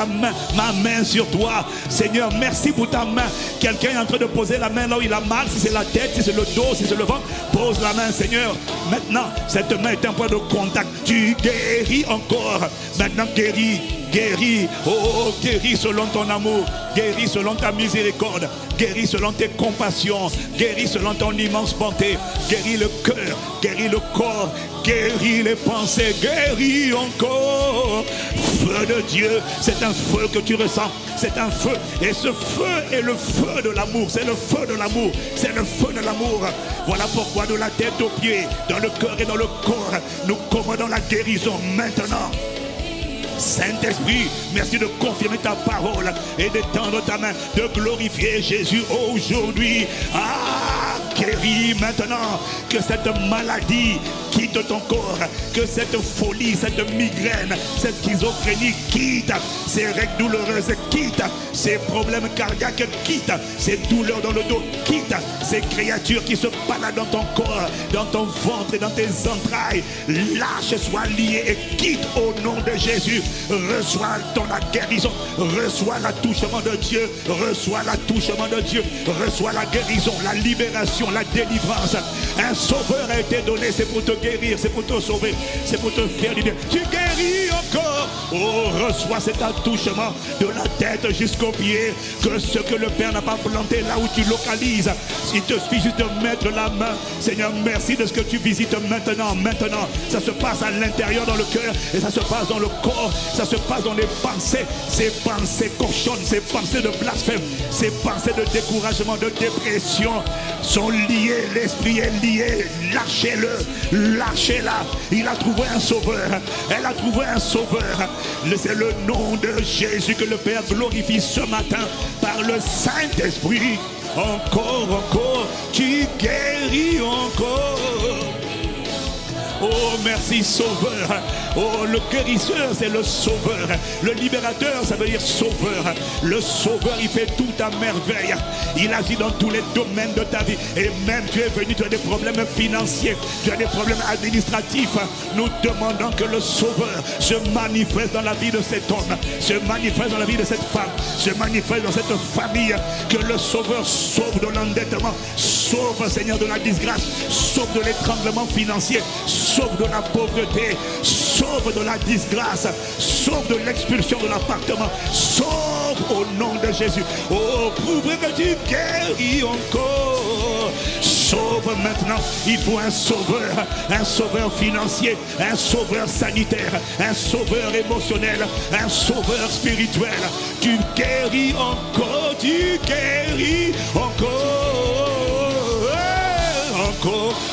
ma main sur toi. Seigneur, merci pour ta main. Quelqu'un est en train de poser la main là où il a mal. Si c'est la tête, si c'est le dos, si c'est le ventre, pose la main, Seigneur. Maintenant, cette main est un point de contact. Tu guéris encore. Maintenant, guéris. Guéris, oh, guéris selon ton amour, guéris selon ta miséricorde, guéris selon tes compassions, guéris selon ton immense bonté, guéris le cœur, guéris le corps, guéris les pensées, guéris encore. Feu de Dieu, c'est un feu que tu ressens, c'est un feu, et ce feu est le feu de l'amour, c'est le feu de l'amour, c'est le feu de l'amour. Voilà pourquoi de la tête aux pieds, dans le cœur et dans le corps, nous commandons la guérison maintenant. Saint-Esprit, merci de confirmer ta parole et d'étendre ta main, de glorifier Jésus aujourd'hui. Ah, guéris maintenant, que cette maladie quitte ton corps, que cette folie, cette migraine, cette schizophrénie quitte, ces règles douloureuses quitte, ces problèmes cardiaques quitte, ces douleurs dans le dos quitte, ces créatures qui se baladent dans ton corps, dans ton ventre et dans tes entrailles, lâche, sois lié et quitte au nom de Jésus. Reçois ton guérison, reçois l'attouchement de Dieu, reçois l'attouchement de Dieu, reçois la guérison, la libération, la délivrance. Un sauveur a été donné, c'est pour te guérir, c'est pour te sauver, c'est pour te faire du bien. Tu guéris encore. Oh, reçois cet attouchement de la tête jusqu'aux pieds, que ce que le Père n'a pas planté là où tu localises, il te suffit juste de mettre la main. Seigneur, merci de ce que tu visites maintenant. Maintenant, ça se passe à l'intérieur dans le cœur et ça se passe dans le corps. Ça se passe dans les pensées, ces pensées cochonnes, ces pensées de blasphème, ces pensées de découragement, de dépression sont liées, l'esprit est lié, lâchez-le, lâchez-la. Il a trouvé un sauveur, elle a trouvé un sauveur. C'est le nom de Jésus que le Père glorifie ce matin par le Saint-Esprit. Encore, tu guéris encore. Oh, merci Sauveur. Oh, le guérisseur, c'est le Sauveur. Le libérateur, ça veut dire Sauveur. Le Sauveur, il fait tout à merveille. Il agit dans tous les domaines de ta vie. Et même tu es venu, tu as des problèmes financiers, tu as des problèmes administratifs. Nous demandons que le Sauveur se manifeste dans la vie de cet homme, se manifeste dans la vie de cette femme, se manifeste dans cette famille. Que le Sauveur sauve de l'endettement, sauve, Seigneur, de la disgrâce, sauve de l'étranglement financier, sauve de la pauvreté, sauve de la disgrâce, sauve de l'expulsion de l'appartement, sauve au nom de Jésus. Oh, prouve que tu guéris encore. Sauve maintenant. Il faut un sauveur financier, un sauveur sanitaire, un sauveur émotionnel, un sauveur spirituel. Tu guéris encore, tu guéris encore.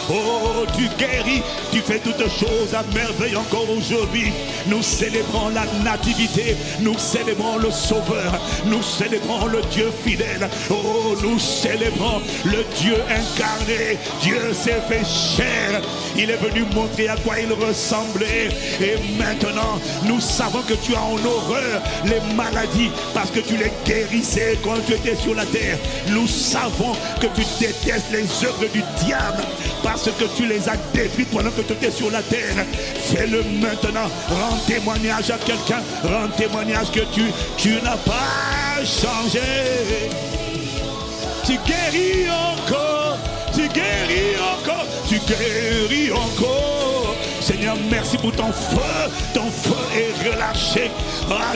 Oh, tu guéris, tu fais toutes choses à merveille encore aujourd'hui. Nous célébrons la nativité, nous célébrons le Sauveur, nous célébrons le Dieu fidèle. Oh, nous célébrons le Dieu incarné. Dieu s'est fait chair, il est venu montrer à quoi il ressemblait. Et maintenant, nous savons que tu as en horreur les maladies parce que tu les guérissais quand tu étais sur la terre. Nous savons que tu détestes les œuvres du diable parce que tu les as détruites pendant que tu étais sur la terre. Fais-le maintenant. Rends témoignage à quelqu'un. Rends témoignage que tu n'as pas changé. Tu guéris encore. Tu guéris encore. Tu guéris encore. Seigneur, merci pour ton feu. Ton feu est l'archer,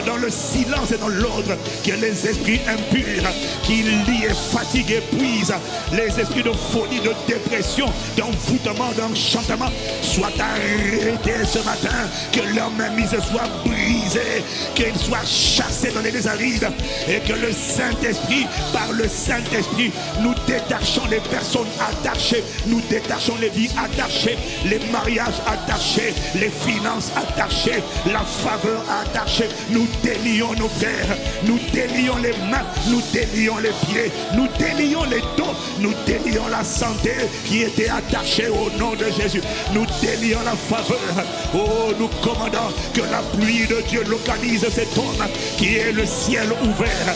dans le silence et dans l'ordre, que les esprits impurs qui lient et fatiguent et puisent, les esprits de folie, de dépression, d'envoûtement, d'enchantement, soient arrêtés ce matin, que leur mainmise soit brisée, qu'ils soient chassés dans les désarides, et que le Saint-Esprit, par le Saint-Esprit, nous détachons les personnes attachées, nous détachons les vies attachées, les mariages attachés, les finances attachées, la faveur attachée. Nous délions nos frères, nous délions les mains, nous délions les pieds, nous délions les dos, nous délions la santé qui était attachée au nom de Jésus. Nous délions la faveur. Oh, nous commandons que la pluie de Dieu localise cet homme qui est le ciel ouvert,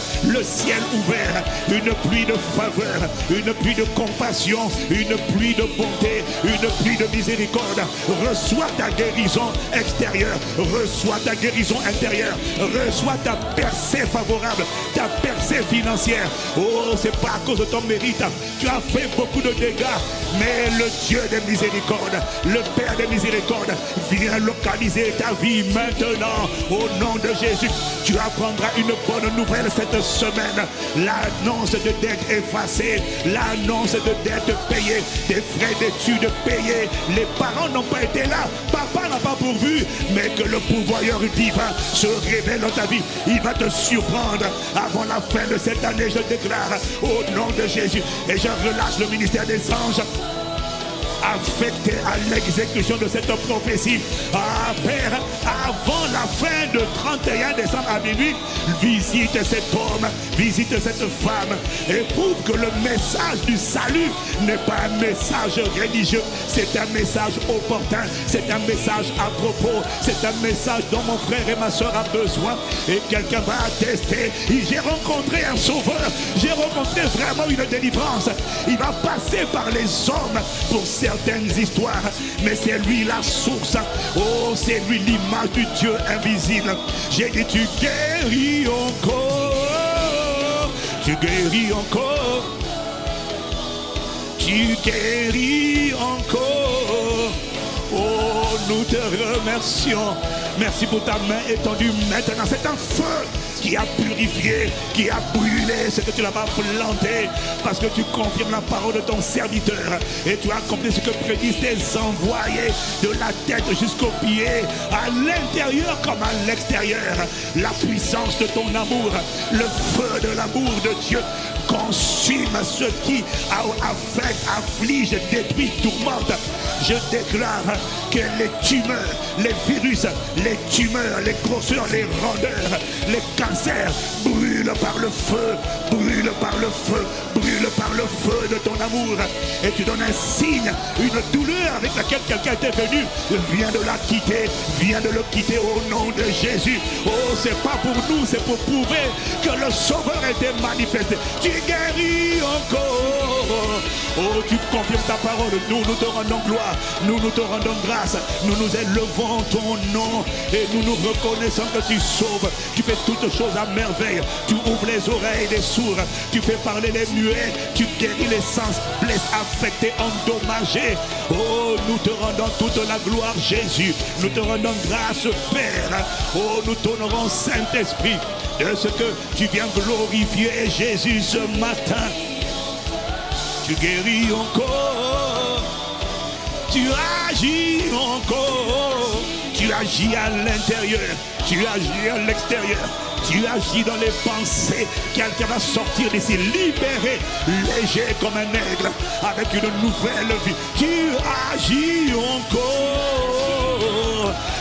une pluie de faveur, une pluie de compassion, une pluie de bonté, une pluie de miséricorde. Reçois ta guérison extérieure, reçois ta guérison intérieure, reçois ta percée favorable, ta percée financière. Oh, c'est pas à cause de ton mérite, tu as fait beaucoup de dégâts, mais le Dieu des miséricordes, le Père des miséricordes, vient localiser ta vie maintenant au nom de Jésus. Tu apprendras une bonne nouvelle cette semaine, l'annonce de dettes effacées, l'annonce de dettes payées, des frais d'études payés. Les parents n'ont pas été là, papa n'a pas pourvu, mais que le pourvoyeur divin se révèle dans ta vie. Il va te surprendre avant la fin de cette année, je déclare au nom de Jésus. Et je relâche le ministère des anges affecté à l'exécution de cette prophétie. Père, avant la fin de 31 décembre à minuit, visite cet homme, visite cette femme et prouve que le message du salut n'est pas un message religieux, c'est un message opportun, c'est un message à propos, c'est un message dont mon frère et ma soeur ont besoin. Et quelqu'un va attester, j'ai rencontré un sauveur, j'ai rencontré vraiment une délivrance. Il va passer par les hommes pour certaines histoires, mais c'est lui la source. Oh, c'est lui l'image du Dieu invisible. J'ai dit, tu guéris encore, tu guéris encore, tu guéris encore. Oh, nous te remercions. Merci pour ta main étendue maintenant. C'est un feu qui a purifié, qui a brûlé ce que tu n'as pas planté, parce que tu confirmes la parole de ton serviteur et tu as accompli ce que prédisent tes envoyés, de la tête jusqu'aux pieds, à l'intérieur comme à l'extérieur. La puissance de ton amour, le feu de l'amour de Dieu consume ce qui affecte, afflige, détruit, tourmente. Je déclare que les tumeurs, les virus, les tumeurs, les grosseurs, les rondeurs, les cancers brûlent par le feu, brûlent par le feu, brûlent par le feu de ton amour. Et tu donnes un signe, une douleur avec laquelle quelqu'un était venu, viens de la quitter, viens de le quitter au nom de Jésus. Oh, c'est pas pour nous, c'est pour prouver que le Sauveur était manifesté. Tu guéris encore. Oh, tu confirmes ta parole. Nous te rendons gloire, nous te rendons grâce, nous élevons ton nom et nous reconnaissons que tu sauves, tu fais toutes choses à merveille, tu ouvres les oreilles des sourds, tu fais parler les muets, tu guéris les sens blessés, affectés, endommagés. Oh, nous te rendons toute la gloire, Jésus, nous te rendons grâce, Père. Oh, nous t'honorons, Saint-Esprit, de ce que tu viens glorifier, Jésus, ce matin. Tu guéris encore, tu agis encore, tu agis à l'intérieur, tu agis à l'extérieur, tu agis dans les pensées. Quelqu'un va sortir d'ici libéré, léger comme un aigle, avec une nouvelle vie. Tu agis encore.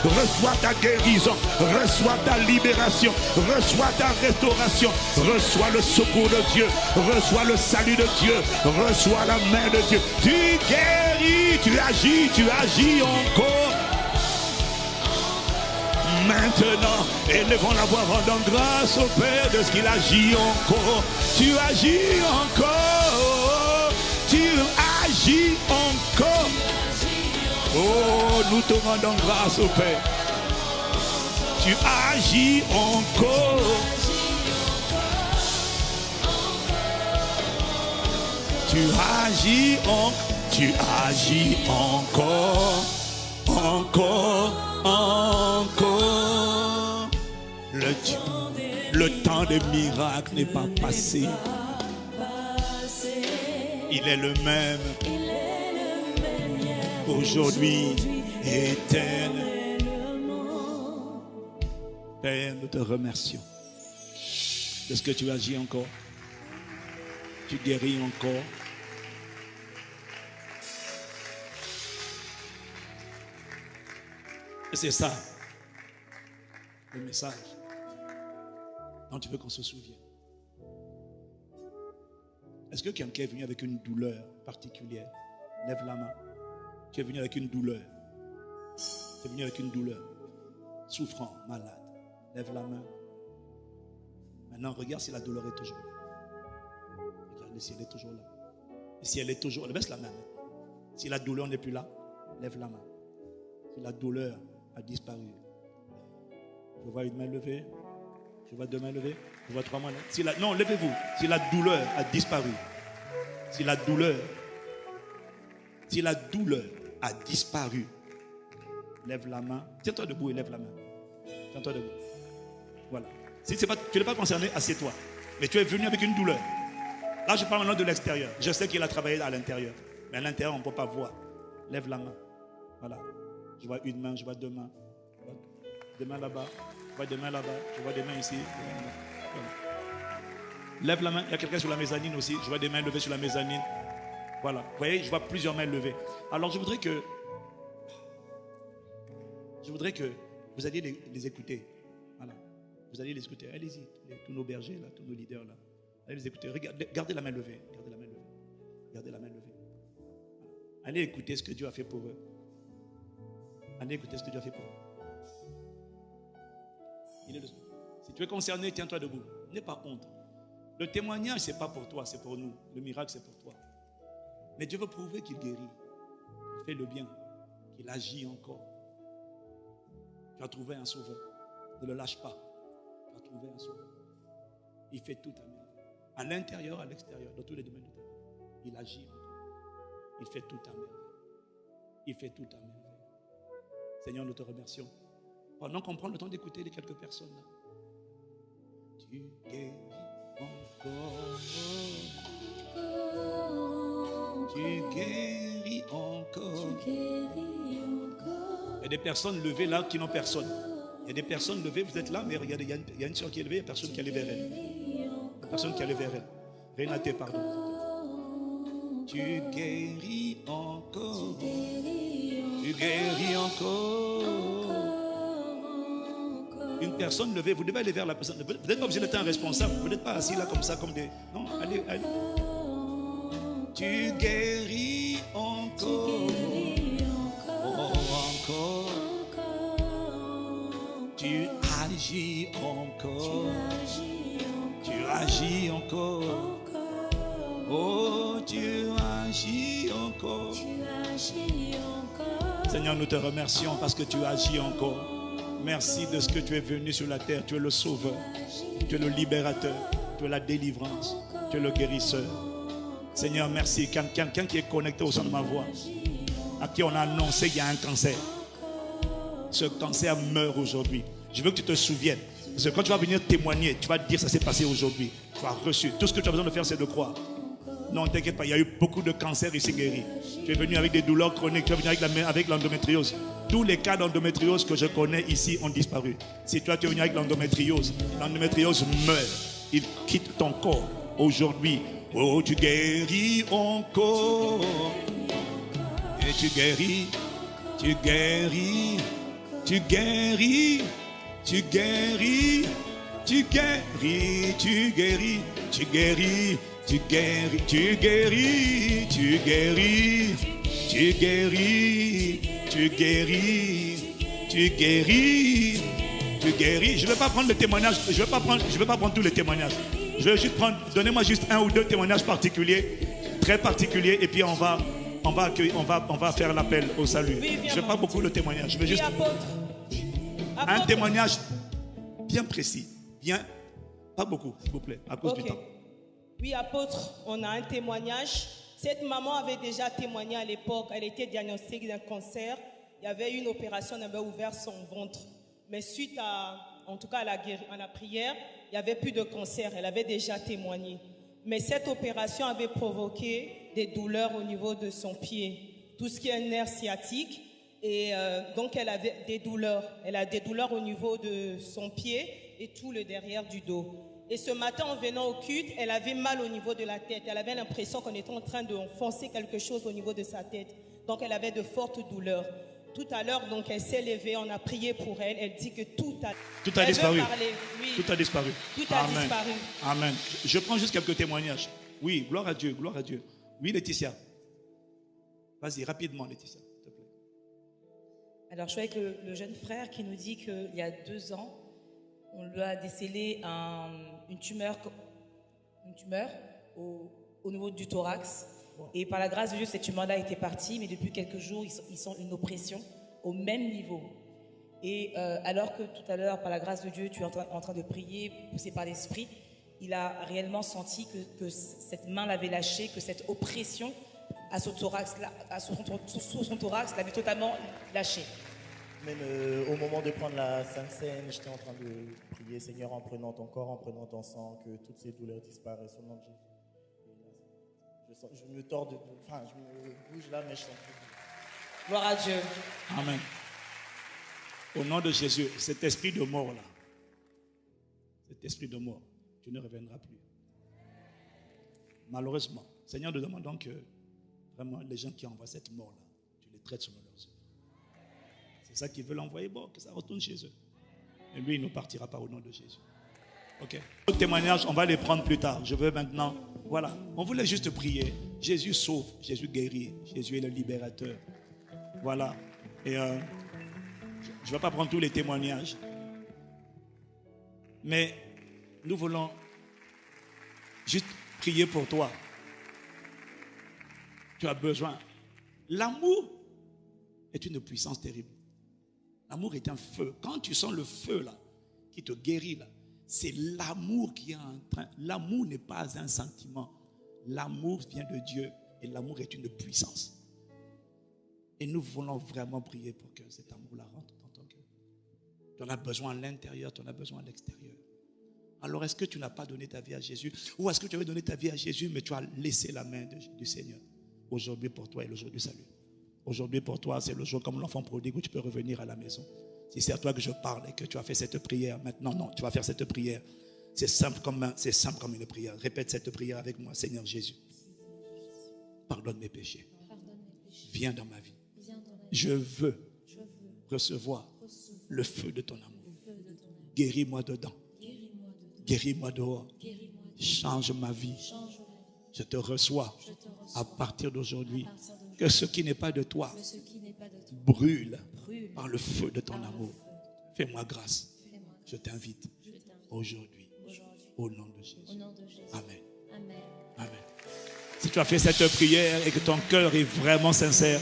Reçois ta guérison, reçois ta libération, reçois ta restauration, reçois le secours de Dieu, reçois le salut de Dieu, reçois la main de Dieu. Tu guéris, tu agis encore. Maintenant, élevons la voix, rendant grâce au Père de ce qu'il agit encore. Tu agis encore, tu agis encore. Oh, nous te rendons grâce au Père. Tu agis encore. Tu agis encore. Encore. Le temps des miracles n'est pas passé. Il est le même. Aujourd'hui, éternellement. Père, nous te remercions de ce que tu agis encore. Tu guéris encore. Et c'est ça, le message dont tu veux qu'on se souvienne. Est-ce que quelqu'un est venu avec une douleur particulière? Lève la main. Tu es venu avec une douleur. Tu es venu avec une douleur. Souffrant, malade. Lève la main. Maintenant, regarde si la douleur est toujours là. Regarde si elle est toujours là. Et si elle est toujours là, baisse la main. Si la douleur n'est plus là, lève la main. Si la douleur a disparu. Je vois une main levée. Je vois deux mains levées. Je vois trois mains levées. Non, levez-vous. Si la douleur a disparu. Si la douleur a disparu. Lève la main. Tiens-toi debout et lève la main. Tiens-toi debout. Voilà. Si tu n'es pas concerné, assieds-toi. Mais tu es venu avec une douleur. Là, je parle maintenant de l'extérieur. Je sais qu'il a travaillé à l'intérieur. Mais à l'intérieur, on ne peut pas voir. Lève la main. Voilà. Je vois une main, je vois deux mains. Deux mains là-bas. Je vois deux mains là-bas. Je vois des mains ici. Voilà. Lève la main. Il y a quelqu'un sur la mezzanine aussi. Je vois des mains levées sur la mezzanine. Voilà. Vous voyez, je vois plusieurs mains levées. Alors, je voudrais que vous alliez les écouter. Voilà. Vous allez les écouter. Allez-y. Tous nos bergers, là, tous nos leaders, là. Allez les écouter. Regardez, gardez la main levée. Gardez la main levée. Gardez la main levée. Voilà. Allez écouter ce que Dieu a fait pour eux. Allez écouter ce que Dieu a fait pour eux. Si tu es concerné, tiens-toi debout. N'aie pas honte. Le témoignage, ce n'est pas pour toi, c'est pour nous. Le miracle, c'est pour toi. Mais Dieu veut prouver qu'il guérit, qu'il fait le bien, qu'il agit encore. Tu as trouvé un sauveur. Ne le lâche pas. Tu as trouvé un sauveur. Il fait tout à merveille. À l'intérieur, à l'extérieur, dans tous les domaines de ta vie. Il agit encore. Il fait tout à merveille. Il fait tout à merveille. Seigneur, nous te remercions. Pendant qu'on prend le temps d'écouter les quelques personnes là. Tu guéris encore. Tu guéris encore. Il y a des personnes levées là qui n'ont personne. Il y a des personnes levées, vous êtes là, mais regardez, il y a une soeur qui est levée, il y a personne qui est allée vers elle. Il y a personne qui est allée vers elle. Renate, pardon. Tu guéris encore. Tu guéris encore. Une personne levée, vous devez aller vers la personne. Vous n'êtes pas obligé d'être un responsable. Vous n'êtes pas assis là comme ça, comme des... Non, allez, allez. Tu guéris encore. Oh, encore. Tu agis encore. Tu agis encore. Oh, tu agis encore. Seigneur, nous te remercions parce que tu agis encore. Merci de ce que tu es venu sur la terre. Tu es le sauveur. Tu es le libérateur. Tu es la délivrance. Tu es le guérisseur. Seigneur, merci. Quelqu'un qui est connecté au son de ma voix, à qui on a annoncé qu'il y a un cancer. Ce cancer meurt aujourd'hui. Je veux que tu te souviennes. Parce que quand tu vas venir témoigner, tu vas dire ça s'est passé aujourd'hui. Tu as reçu. Tout ce que tu as besoin de faire, c'est de croire. Non, t'inquiète pas, il y a eu beaucoup de cancers ici guéris. Tu es venu avec des douleurs chroniques, tu es venu avec l'endométriose. Tous les cas d'endométriose que je connais ici ont disparu. Si toi tu es venu avec l'endométriose meurt. Il quitte ton corps aujourd'hui. Oh, tu guéris encore. Et tu guéris, tu guéris, tu guéris, tu guéris, tu guéris, tu guéris, tu guéris. Tu guéris, tu guéris, tu guéris, tu guéris, tu guéris, tu guéris, tu guéris. Je ne vais pas prendre le témoignage, je ne vais pas prendre tous les témoignages. Je vais juste prendre, donnez-moi juste un ou deux témoignages particuliers, très particuliers, et puis on va faire l'appel au salut. Je ne veux pas beaucoup de témoignages, je vais juste un témoignage bien précis, bien, pas beaucoup, s'il vous plaît, à cause du temps. Oui, apôtre, on a un témoignage. Cette maman avait déjà témoigné à l'époque. Elle était diagnostiquée d'un cancer. Il y avait une opération, elle avait ouvert son ventre. Mais suite à en tout cas à la prière, il n'y avait plus de cancer. Elle avait déjà témoigné. Mais cette opération avait provoqué des douleurs au niveau de son pied, tout ce qui est nerf sciatique. Et donc, elle avait des douleurs. Elle a des douleurs au niveau de son pied et tout le derrière du dos. Et ce matin, en venant au culte, elle avait mal au niveau de la tête. Elle avait l'impression qu'on était en train de foncer quelque chose au niveau de sa tête. Donc, elle avait de fortes douleurs. Tout à l'heure, donc, elle s'est levée, on a prié pour elle. Elle dit que tout a disparu. Oui. Tout a disparu. Tout a disparu. Amen. Je prends juste quelques témoignages. Oui, gloire à Dieu, gloire à Dieu. Oui, Laetitia. Vas-y, rapidement, Laetitia, s'il te plaît. Alors, je suis avec le jeune frère qui nous dit qu'il y a 2 ans, on lui a décelé une tumeur au niveau du thorax. Wow. Et par la grâce de Dieu, cette tumeur-là était partie, mais depuis quelques jours, ils sont une oppression au même niveau. Et alors que tout à l'heure, par la grâce de Dieu, tu es en train de prier, poussé par l'Esprit, il a réellement senti que cette main l'avait lâché, que cette oppression à son thorax, sur son thorax, l'avait totalement lâché. Même au moment de prendre la Sainte Seine, j'étais en train de prier, Seigneur, en prenant ton corps, en prenant ton sang, que toutes ces douleurs disparaissent au nom de Jésus. Je me tords je me bouge là, mais je sens plus. Gloire à Dieu. Amen. Au nom de Jésus, cet esprit de mort là, cet esprit de mort, tu ne reviendras plus. Malheureusement, Seigneur, nous demandons que vraiment les gens qui envoient cette mort là, tu les traites selon leurs œuvres. C'est ça qu'ils veulent envoyer, bon, que ça retourne chez eux. Et lui, il ne partira pas au nom de Jésus. Ok. D'autres témoignages, on va les prendre plus tard. Je veux maintenant, voilà, on voulait juste prier. Jésus sauve, Jésus guérit, Jésus est le libérateur. Voilà. Et je ne vais pas prendre tous les témoignages. Mais nous voulons juste prier pour toi. Tu as besoin. L'amour est une puissance terrible. L'amour est un feu. Quand tu sens le feu là, qui te guérit là, c'est l'amour qui est en train. L'amour n'est pas un sentiment. L'amour vient de Dieu et l'amour est une puissance. Et nous voulons vraiment prier pour que cet amour-là rentre dans ton cœur. Tu en as besoin à l'intérieur, tu en as besoin à l'extérieur. Alors est-ce que tu n'as pas donné ta vie à Jésus? Ou est-ce que tu avais donné ta vie à Jésus, mais tu as laissé la main du Seigneur? Aujourd'hui pour toi est le jour du salut. Aujourd'hui pour toi c'est le jour comme l'enfant prodigue où tu peux revenir à la maison. Si c'est à toi que je parle et que tu as fait cette prière, maintenant non, tu vas faire cette prière. C'est simple comme une prière. Répète cette prière avec moi. Seigneur Jésus, pardonne mes péchés. Viens dans ma vie. Je veux recevoir le feu de ton amour. Guéris-moi dedans. Guéris-moi dehors. Change ma vie. Je te reçois à partir d'aujourd'hui. Que ce qui n'est pas de toi brûle par le feu de ton amour. Fais-moi grâce. Je t'invite aujourd'hui au nom de Jésus. Amen. Amen. Si tu as fait cette prière et que ton cœur est vraiment sincère,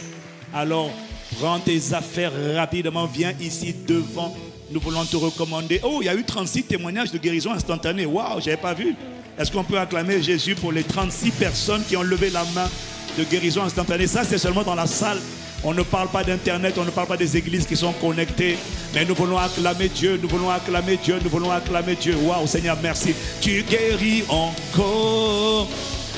alors prends tes affaires rapidement, viens ici devant. Nous voulons te recommander. Oh, il y a eu 36 témoignages de guérison instantanée. Waouh, je n'avais pas vu. Est-ce qu'on peut acclamer Jésus pour les 36 personnes qui ont levé la main de guérison instantanée? Ça, c'est seulement dans la salle. On ne parle pas d'Internet, on ne parle pas des églises qui sont connectées. Mais nous voulons acclamer Dieu, nous voulons acclamer Dieu, nous voulons acclamer Dieu. Waouh, Seigneur, merci. Tu guéris encore.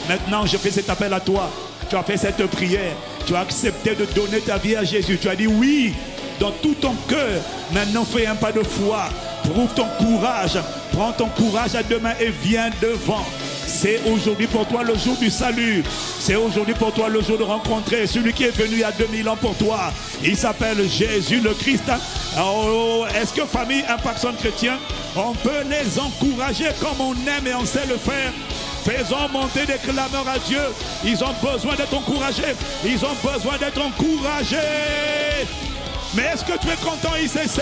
Maintenant, je fais cet appel à toi. Tu as fait cette prière. Tu as accepté de donner ta vie à Jésus. Tu as dit oui dans tout ton cœur. Maintenant, fais un pas de foi. Prouve ton courage. Prends ton courage à deux mains et viens devant. C'est aujourd'hui pour toi le jour du salut. C'est aujourd'hui pour toi le jour de rencontrer celui qui est venu il y a 2000 ans pour toi. Il s'appelle Jésus le Christ. Oh, est-ce que famille Impact Zone Chrétien, on peut les encourager comme on aime et on sait le faire? Faisons monter des clameurs à Dieu. Ils ont besoin d'être encouragés. Ils ont besoin d'être encouragés. Mais est-ce que tu es content, ICC?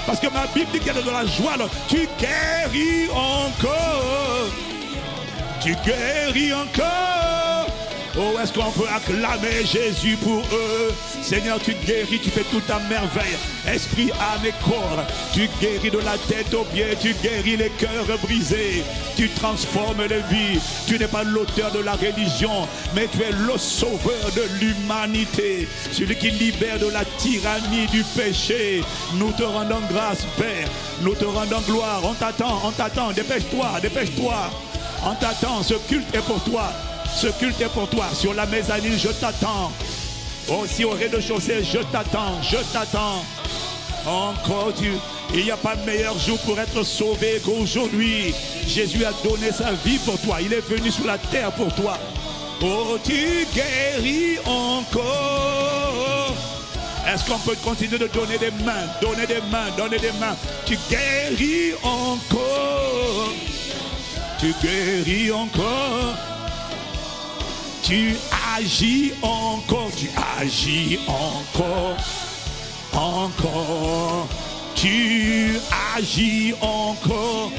Parce que ma Bible dit qu'il y a de la joie. Alors, tu guéris encore. Tu guéris encore. Oh, est-ce qu'on peut acclamer Jésus pour eux? Seigneur, tu guéris, tu fais toute ta merveille. Esprit, âme et corps, tu guéris de la tête aux pieds, tu guéris les cœurs brisés, tu transformes les vies. Tu n'es pas l'auteur de la religion, mais tu es le sauveur de l'humanité, celui qui libère de la tyrannie du péché. Nous te rendons grâce, Père, nous te rendons gloire. On t'attend, dépêche-toi, dépêche-toi. On t'attend, ce culte est pour toi. Ce culte est pour toi. Sur la mezzanine, je t'attends. Aussi au rez-de-chaussée, je t'attends, je t'attends. Encore Dieu, il n'y a pas meilleur jour pour être sauvé qu'aujourd'hui. Jésus a donné sa vie pour toi. Il est venu sur la terre pour toi. Oh, tu guéris encore. Est-ce qu'on peut continuer de donner des mains, donner des mains, donner des mains? Tu guéris encore. Tu guéris encore. Tu agis encore. Tu agis encore. Encore. Tu agis encore.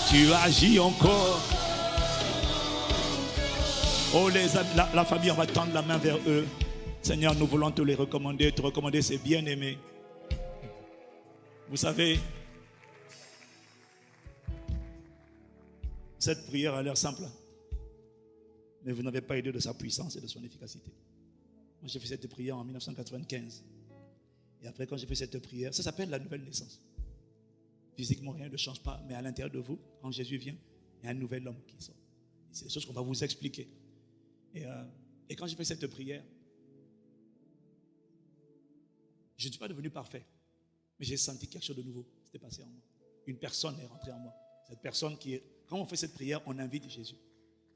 Tu agis encore. Oh les amis, la famille, on va tendre la main vers eux. Seigneur, nous voulons te les recommander, te recommander ces bien-aimés. Vous savez, cette prière a l'air simple, mais vous n'avez pas idée de sa puissance et de son efficacité. Moi, j'ai fait cette prière en 1995. Et après, quand j'ai fait cette prière, ça s'appelle la nouvelle naissance. Physiquement, rien ne change pas, mais à l'intérieur de vous, quand Jésus vient, il y a un nouvel homme qui sort. C'est des choses qu'on va vous expliquer. Et quand j'ai fait cette prière, je ne suis pas devenu parfait, mais j'ai senti quelque chose de nouveau. C'était passé en moi. Une personne est rentrée en moi. Cette personne qui est... Quand on fait cette prière, on invite Jésus.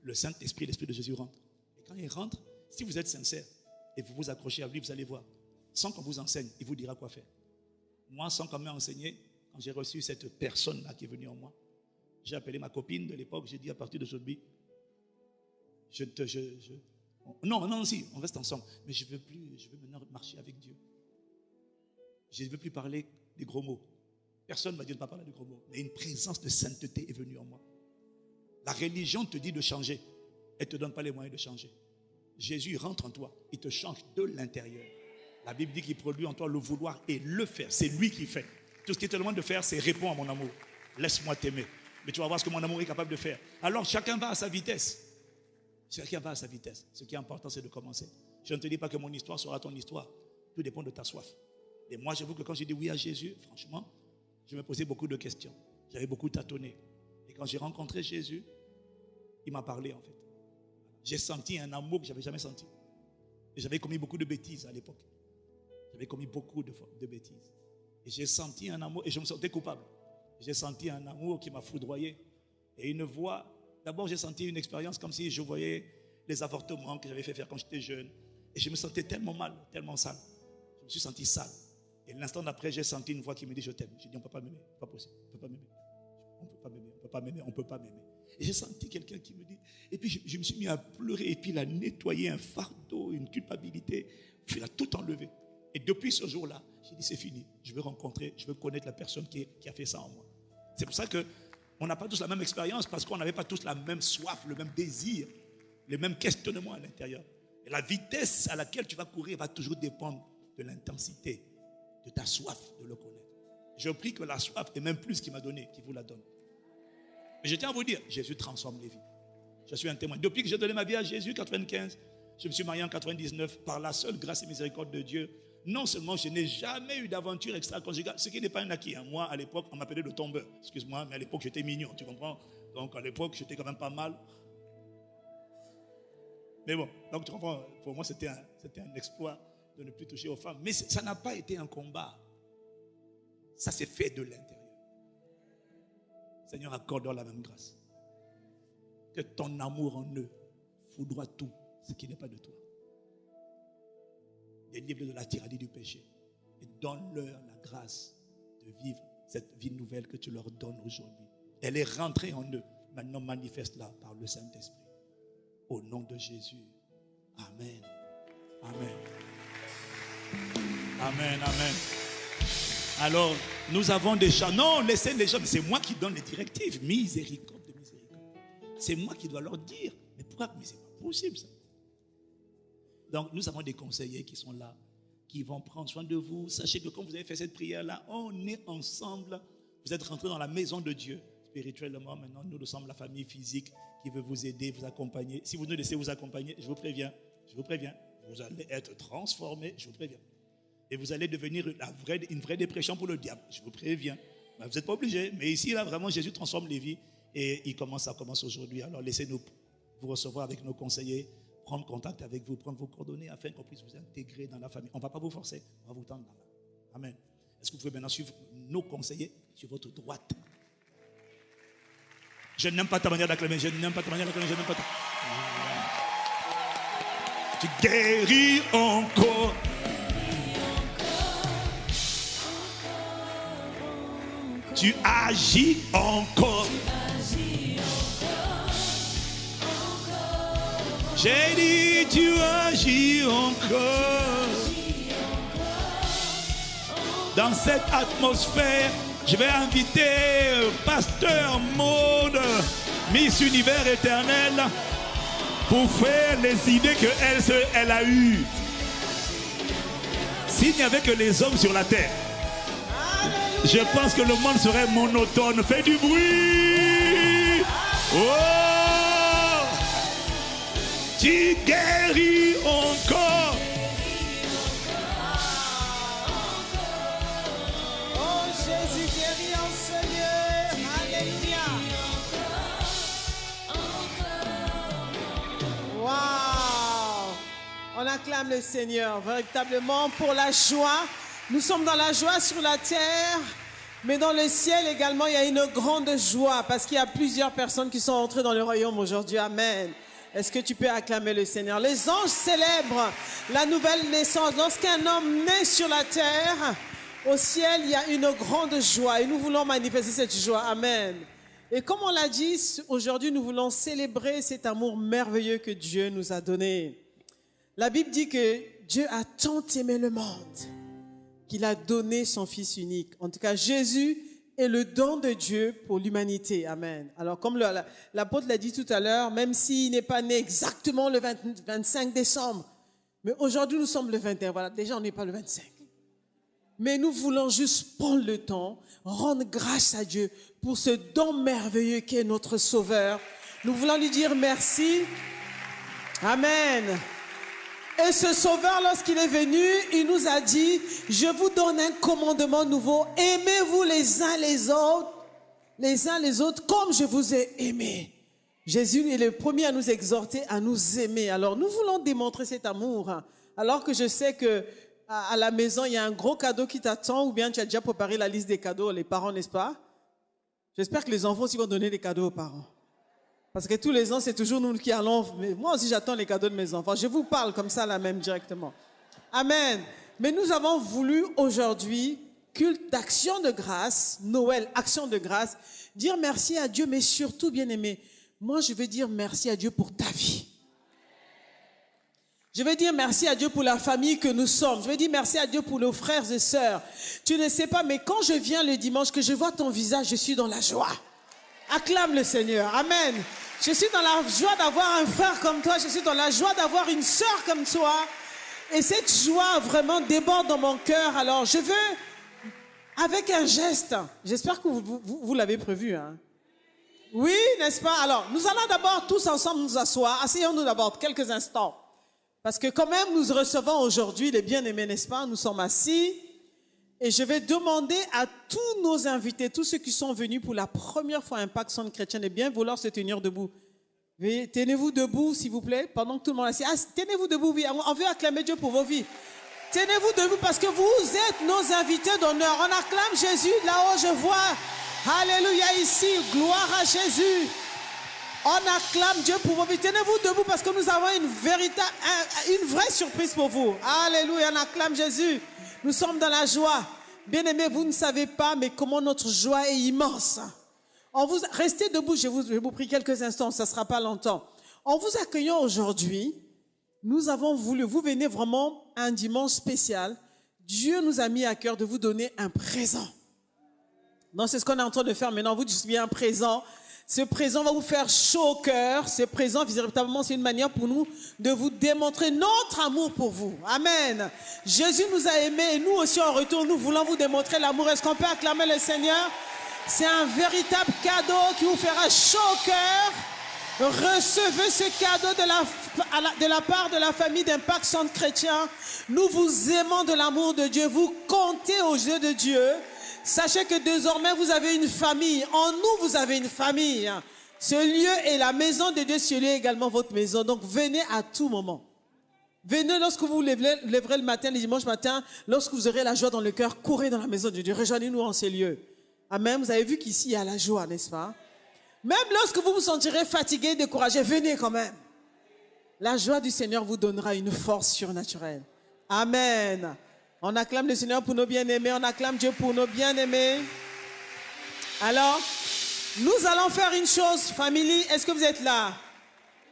Le Saint-Esprit, l'Esprit de Jésus rentre. Et quand il rentre, si vous êtes sincère et vous vous accrochez à lui, vous allez voir. Sans qu'on vous enseigne, il vous dira quoi faire. Moi, sans qu'on m'ait enseigné, quand j'ai reçu cette personne-là qui est venue en moi, j'ai appelé ma copine de l'époque, j'ai dit à partir d'aujourd'hui, non, si, on reste ensemble, mais je veux maintenant marcher avec Dieu. Je ne veux plus parler des gros mots. Personne ne m'a dit de ne pas parler de gros mots, mais une présence de sainteté est venue en moi. La religion te dit de changer, elle ne te donne pas les moyens de changer. Jésus rentre en toi, il te change de l'intérieur. La Bible dit qu'il produit en toi le vouloir et le faire. C'est lui qui fait. Tout ce qu'il te demande de faire, c'est répondre à mon amour. Laisse-moi t'aimer. Mais tu vas voir ce que mon amour est capable de faire. Alors chacun va à sa vitesse. Chacun va à sa vitesse. Ce qui est important, c'est de commencer. Je ne te dis pas que mon histoire sera ton histoire. Tout dépend de ta soif. Et moi, j'avoue que quand j'ai dit oui à Jésus, franchement, je me posais beaucoup de questions. J'avais beaucoup tâtonné. Et quand j'ai rencontré Jésus, il m'a parlé en fait. J'ai senti un amour que je n'avais jamais senti. Et j'avais commis beaucoup de bêtises à l'époque. J'avais commis beaucoup de bêtises. Et j'ai senti un amour, et je me sentais coupable. J'ai senti un amour qui m'a foudroyé. Et une voix, d'abord j'ai senti une expérience comme si je voyais les avortements que j'avais fait faire quand j'étais jeune. Et je me sentais tellement mal, tellement sale. Je me suis senti sale. Et l'instant d'après, j'ai senti une voix qui me dit je t'aime. J'ai dit on ne peut pas m'aimer, pas possible, on ne peut pas m'aimer. On ne peut pas m'aimer, on ne peut pas m'aimer, on ne peut pas m'aimer. Et j'ai senti quelqu'un qui me dit, et puis je me suis mis à pleurer, et puis il a nettoyé un fardeau, une culpabilité, puis il a tout enlevé. Et depuis ce jour-là, j'ai dit c'est fini, je veux rencontrer, je veux connaître la personne qui a fait ça en moi. C'est pour ça qu'on n'a pas tous la même expérience, parce qu'on n'avait pas tous la même soif, le même désir, les mêmes questionnements à l'intérieur. Et la vitesse à laquelle tu vas courir va toujours dépendre de l'intensité, de ta soif de le connaître. Je prie que la soif est même plus qu'il m'a donné, qu'il vous la donne. Mais je tiens à vous dire, Jésus transforme les vies. Je suis un témoin. Depuis que j'ai donné ma vie à Jésus, 95, je me suis marié en 99, par la seule grâce et miséricorde de Dieu. Non seulement je n'ai jamais eu d'aventure extra-conjugale, ce qui n'est pas un acquis. Moi, à l'époque, on m'appelait le tombeur. Excuse-moi, mais à l'époque, j'étais mignon, tu comprends? Donc, à l'époque, j'étais quand même pas mal. Mais bon, donc tu comprends, pour moi, c'était un exploit de ne plus toucher aux femmes. Mais ça n'a pas été un combat. Ça s'est fait de l'intérieur. Seigneur, accorde-leur la même grâce. Que ton amour en eux foudroie tout ce qui n'est pas de toi. Délivre-les de la tyrannie du péché. Et donne-leur la grâce de vivre cette vie nouvelle que tu leur donnes aujourd'hui. Elle est rentrée en eux. Maintenant, manifeste-la par le Saint-Esprit. Au nom de Jésus. Amen. Amen. Amen, amen. Alors, nous avons des chants. Non, laissez les gens. C'est moi qui donne les directives. Miséricorde de miséricorde. C'est moi qui dois leur dire. Mais pourquoi? Mais c'est pas possible, ça. Donc, nous avons des conseillers qui sont là, qui vont prendre soin de vous. Sachez que quand vous avez fait cette prière-là, on est ensemble. Vous êtes rentrés dans la maison de Dieu. Spirituellement, maintenant, nous sommes la famille physique qui veut vous aider, vous accompagner. Si vous nous laissez vous accompagner, je vous préviens, vous allez être transformés, je vous préviens. Et vous allez devenir une vraie dépression pour le diable, je vous préviens. Mais vous n'êtes pas obligés. Mais ici, là, vraiment, Jésus transforme les vies. Et ça commence aujourd'hui. Alors, laissez-nous vous recevoir avec nos conseillers, prendre contact avec vous, prendre vos coordonnées afin qu'on puisse vous intégrer dans la famille. On ne va pas vous forcer, on va vous tendre la main. Amen. Est-ce que vous pouvez maintenant suivre nos conseillers sur votre droite? Je n'aime pas ta manière d'acclamer, je n'aime pas ta manière d'acclamer, je n'aime pas ta... Tu guéris encore. Tu agis encore. J'ai dit, tu agis encore. Dans cette atmosphère, je vais inviter Pasteur Maud, Miss Univers Éternel, pour faire les idées qu'elle a eues. S'il n'y avait que les hommes sur la terre, je pense que le monde serait monotone. Fais du bruit. Oh, tu guéris encore. Oh, Jésus guérit en ce lieu. Alléluia. Waouh. On acclame le Seigneur véritablement pour la joie. Nous sommes dans la joie sur la terre, mais dans le ciel également, il y a une grande joie parce qu'il y a plusieurs personnes qui sont entrées dans le royaume aujourd'hui. Amen. Est-ce que tu peux acclamer le Seigneur? Les anges célèbrent la nouvelle naissance. Lorsqu'un homme naît sur la terre, au ciel, il y a une grande joie et nous voulons manifester cette joie. Amen. Et comme on l'a dit, aujourd'hui, nous voulons célébrer cet amour merveilleux que Dieu nous a donné. La Bible dit que Dieu a tant aimé le monde qu'il a donné son Fils unique. En tout cas, Jésus est le don de Dieu pour l'humanité. Amen. Alors, comme l'apôtre l'a dit tout à l'heure, même s'il n'est pas né exactement le 25 décembre, mais aujourd'hui, nous sommes le 21. Voilà, déjà, on n'est pas le 25. Mais nous voulons juste prendre le temps, rendre grâce à Dieu pour ce don merveilleux qui est notre Sauveur. Nous voulons lui dire merci. Amen. Et ce Sauveur, lorsqu'il est venu, il nous a dit, je vous donne un commandement nouveau. Aimez-vous les uns les autres comme je vous ai aimés. Jésus est le premier à nous exhorter à nous aimer. Alors, nous voulons démontrer cet amour. Alors que je sais que à la maison, il y a un gros cadeau qui t'attend, ou bien tu as déjà préparé la liste des cadeaux, les parents, n'est-ce pas? J'espère que les enfants aussi vont donner des cadeaux aux parents. Parce que tous les ans, c'est toujours nous qui allons. Mais moi aussi, j'attends les cadeaux de mes enfants. Je vous parle comme ça, là même, directement. Amen. Mais nous avons voulu aujourd'hui, culte d'action de grâce, Noël, action de grâce, dire merci à Dieu, mais surtout, bien-aimé, moi, je veux dire merci à Dieu pour ta vie. Je veux dire merci à Dieu pour la famille que nous sommes. Je veux dire merci à Dieu pour nos frères et sœurs. Tu ne sais pas, mais quand je viens le dimanche, que je vois ton visage, je suis dans la joie. Acclame le Seigneur. Amen. Je suis dans la joie d'avoir un frère comme toi. Je suis dans la joie d'avoir une sœur comme toi. Et cette joie vraiment déborde dans mon cœur. Alors, je veux, avec un geste, j'espère que vous l'avez prévu. Hein? Oui, n'est-ce pas? Alors, nous allons d'abord tous ensemble nous asseoir. Asseyons-nous d'abord quelques instants. Parce que quand même, nous recevons aujourd'hui les bien-aimés, n'est-ce pas? Nous sommes assis. Et je vais demander à tous nos invités, tous ceux qui sont venus pour la première fois à Impact Centre Chrétien, de bien vouloir se tenir debout. Tenez-vous debout, s'il vous plaît, pendant que tout le monde est assis. Ah, tenez-vous debout, oui. On veut acclamer Dieu pour vos vies. Tenez-vous debout parce que vous êtes nos invités d'honneur. On acclame Jésus là-haut, je vois. Alléluia, ici, gloire à Jésus. On acclame Dieu pour vos vies. Tenez-vous debout parce que nous avons une vraie surprise pour vous. Alléluia, on acclame Jésus. Nous sommes dans la joie. Bien-aimés, vous ne savez pas, mais comment notre joie est immense. Restez debout, je vais vous prier quelques instants, ça ne sera pas longtemps. En vous accueillant aujourd'hui, nous avons voulu, vous venez vraiment un dimanche spécial. Dieu nous a mis à cœur de vous donner un présent. Non, c'est ce qu'on est en train de faire maintenant. Vous dites bien un présent. Ce présent va vous faire chaud au cœur. Ce présent, véritablement, c'est une manière pour nous de vous démontrer notre amour pour vous. Amen. Jésus nous a aimés et nous aussi en retour, nous voulons vous démontrer l'amour. Est-ce qu'on peut acclamer le Seigneur? C'est un véritable cadeau qui vous fera chaud au cœur. Recevez ce cadeau de la part de la famille d'Impact Centre Chrétien. Nous vous aimons de l'amour de Dieu. Vous comptez aux yeux de Dieu. Sachez que désormais, vous avez une famille. En nous, vous avez une famille. Ce lieu est la maison de Dieu. Ce lieu est également votre maison. Donc, venez à tout moment. Venez lorsque vous vous lèverez le matin, le dimanche matin, lorsque vous aurez la joie dans le cœur, courez dans la maison de Dieu. Rejoignez-nous en ces lieux. Amen. Vous avez vu qu'ici, il y a la joie, n'est-ce pas? Même lorsque vous vous sentirez fatigué, découragé, venez quand même. La joie du Seigneur vous donnera une force surnaturelle. Amen. On acclame le Seigneur pour nos bien-aimés. On acclame Dieu pour nos bien-aimés. Alors, nous allons faire une chose, famille. Est-ce que vous êtes là?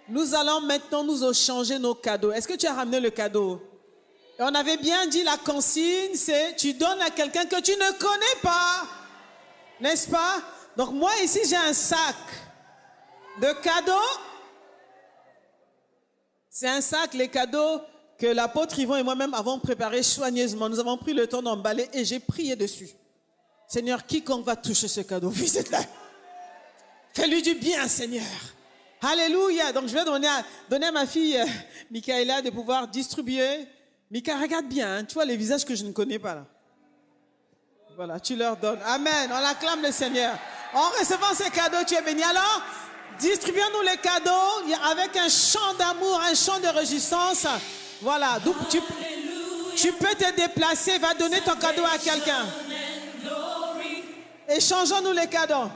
Nous allons maintenant nous échanger nos cadeaux. Est-ce que tu as ramené le cadeau? Et on avait bien dit la consigne, c'est tu donnes à quelqu'un que tu ne connais pas. N'est-ce pas? Donc moi ici j'ai un sac de cadeaux. C'est un sac, les cadeaux que l'apôtre Yvon et moi-même avons préparé soigneusement. Nous avons pris le temps d'emballer et j'ai prié dessus. Seigneur, quiconque va toucher ce cadeau, visite-le. Fais-lui du bien, Seigneur. Alléluia. Donc je vais donner à ma fille Michaela de pouvoir distribuer. Mika, regarde bien, hein, tu vois les visages que je ne connais pas là. Voilà, tu leur donnes. Amen. On acclame le Seigneur. En recevant ces cadeaux, tu es béni. Alors, distribuons-nous les cadeaux avec un chant d'amour, un chant de réjouissance. Voilà, donc tu peux te déplacer, va donner ton cadeau à quelqu'un. Échangeons-nous les cadeaux.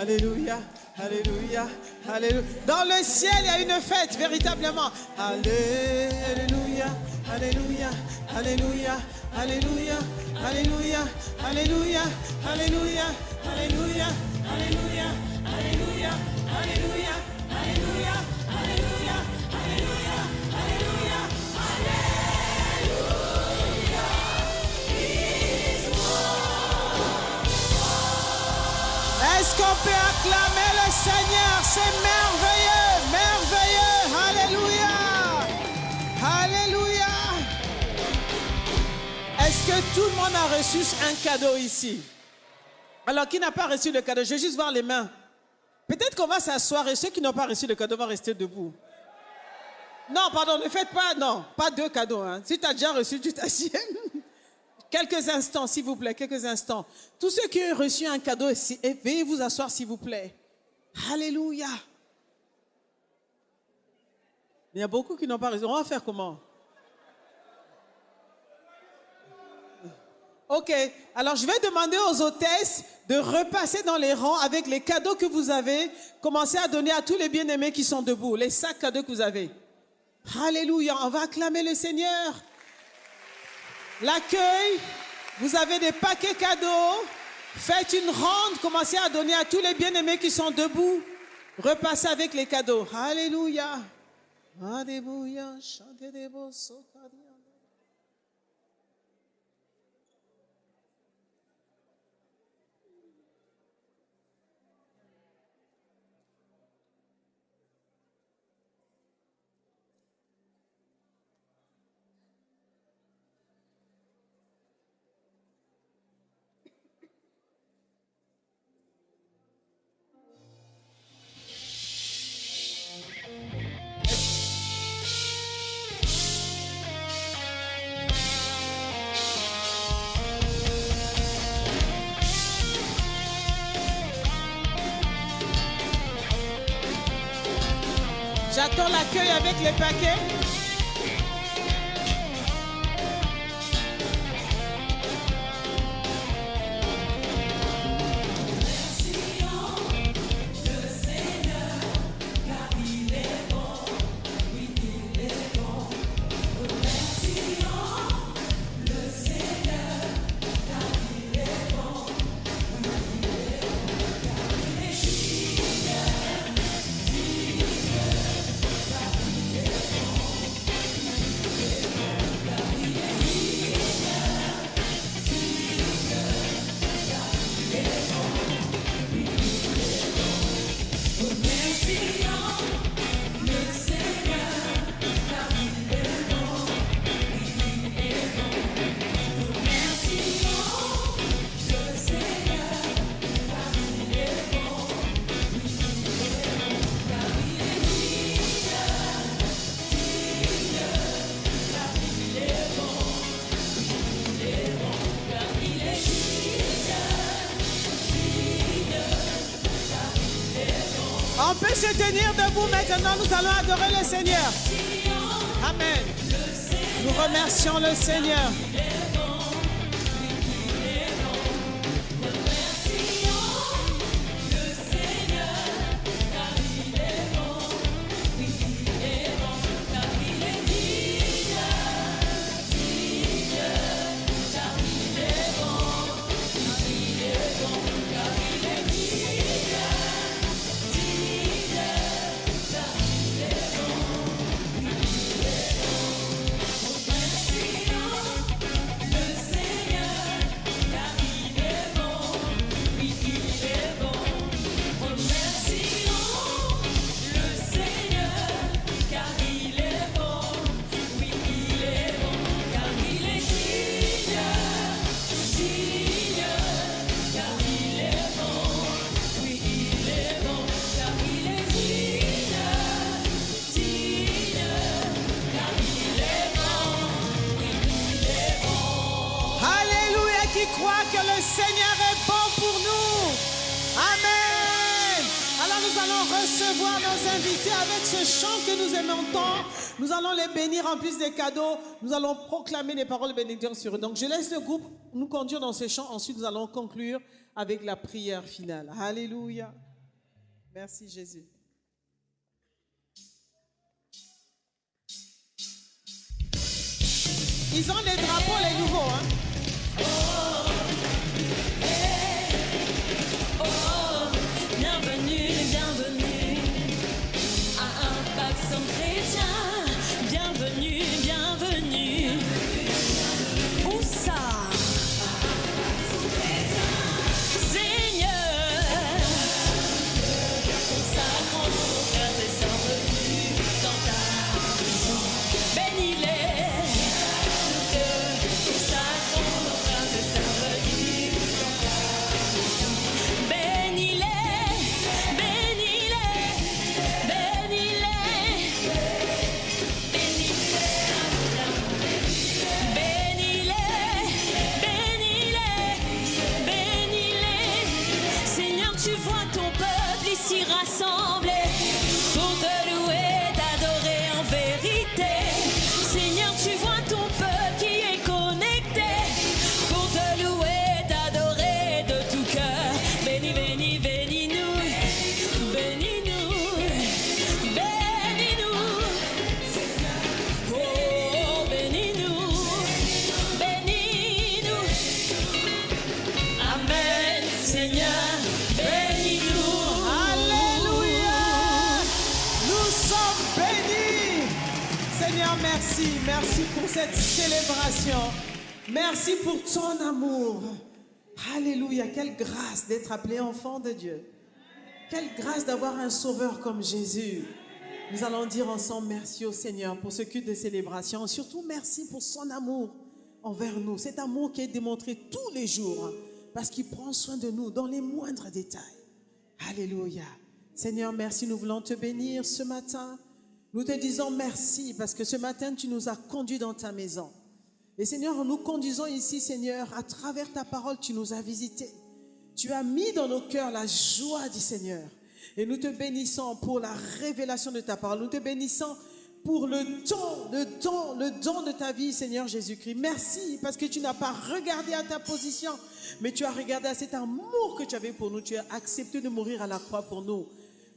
Alléluia, alléluia, alléluia. Dans le ciel, il y a une fête, véritablement. Alléluia, alléluia, alléluia, alléluia, alléluia, alléluia, alléluia, alléluia, alléluia, Alléluia, Alléluia, Alléluia, Alléluia, Alléluia, Alléluia. Est-ce qu'on peut acclamer le Seigneur? C'est merveilleux, merveilleux. Alléluia, Alléluia. Est-ce que tout le monde a reçu un cadeau ici? Alors, qui n'a pas reçu le cadeau? Je vais juste voir les mains. Peut-être qu'on va s'asseoir et ceux qui n'ont pas reçu le cadeau vont rester debout. Non, pardon, ne faites pas, non, pas 2 cadeaux. Hein. Si tu as déjà reçu, tu t'assieds. Quelques instants, s'il vous plaît, quelques instants. Tous ceux qui ont reçu un cadeau, veuillez vous asseoir, s'il vous plaît. Alléluia. Il y a beaucoup qui n'ont pas reçu. On va faire comment? Ok, alors je vais demander aux hôtesses de repasser dans les rangs avec les cadeaux que vous avez. Commencez à donner à tous les bien-aimés qui sont debout, les 5 cadeaux que vous avez. Alléluia, on va acclamer le Seigneur. L'accueil, vous avez des paquets cadeaux. Faites une ronde, commencez à donner à tous les bien-aimés qui sont debout. Repassez avec les cadeaux. Alléluia. Alléluia, chantez des beaux socaria. J'attends l'accueil avec les paquets. On peut se tenir debout maintenant, nous allons adorer le Seigneur. Amen. Nous remercions le Seigneur. Crois que le Seigneur est bon pour nous. Amen. Alors nous allons recevoir nos invités avec ce chant que nous aimons tant. Nous allons les bénir en plus des cadeaux. Nous allons proclamer les paroles de bénédiction sur eux. Donc je laisse le groupe nous conduire dans ce chant. Ensuite nous allons conclure avec la prière finale. Alléluia. Merci Jésus. Ils ont les drapeaux, les nouveaux, hein? Bienvenue, bienvenue. merci. Merci pour cette célébration. Merci pour ton amour. Alléluia. Quelle grâce d'être appelé enfant de Dieu. Quelle grâce d'avoir un sauveur comme Jésus. Nous allons dire ensemble merci au Seigneur pour ce culte de célébration. Surtout merci pour son amour envers nous. Cet amour qui est démontré tous les jours parce qu'il prend soin de nous dans les moindres détails. Alléluia. Seigneur, merci. Nous voulons te bénir ce matin. Nous te disons merci parce que ce matin, tu nous as conduits dans ta maison. Et Seigneur, en nous conduisant ici, Seigneur, à travers ta parole, tu nous as visités. Tu as mis dans nos cœurs la joie du Seigneur. Et nous te bénissons pour la révélation de ta parole. Nous te bénissons pour le don de ta vie, Seigneur Jésus-Christ. Merci parce que tu n'as pas regardé à ta position, mais tu as regardé à cet amour que tu avais pour nous. Tu as accepté de mourir à la croix pour nous.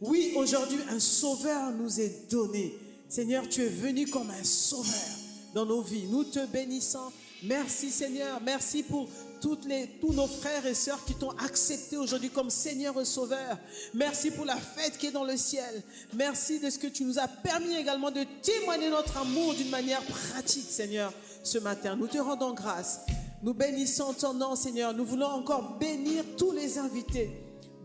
Oui, aujourd'hui, un sauveur nous est donné. Seigneur, tu es venu comme un sauveur dans nos vies. Nous te bénissons. Merci, Seigneur. Merci pour tous nos frères et sœurs qui t'ont accepté aujourd'hui comme Seigneur et Sauveur. Merci pour la fête qui est dans le ciel. Merci de ce que tu nous as permis également de témoigner notre amour d'une manière pratique, Seigneur, ce matin. Nous te rendons grâce. Nous bénissons ton nom, Seigneur. Nous voulons encore bénir tous les invités.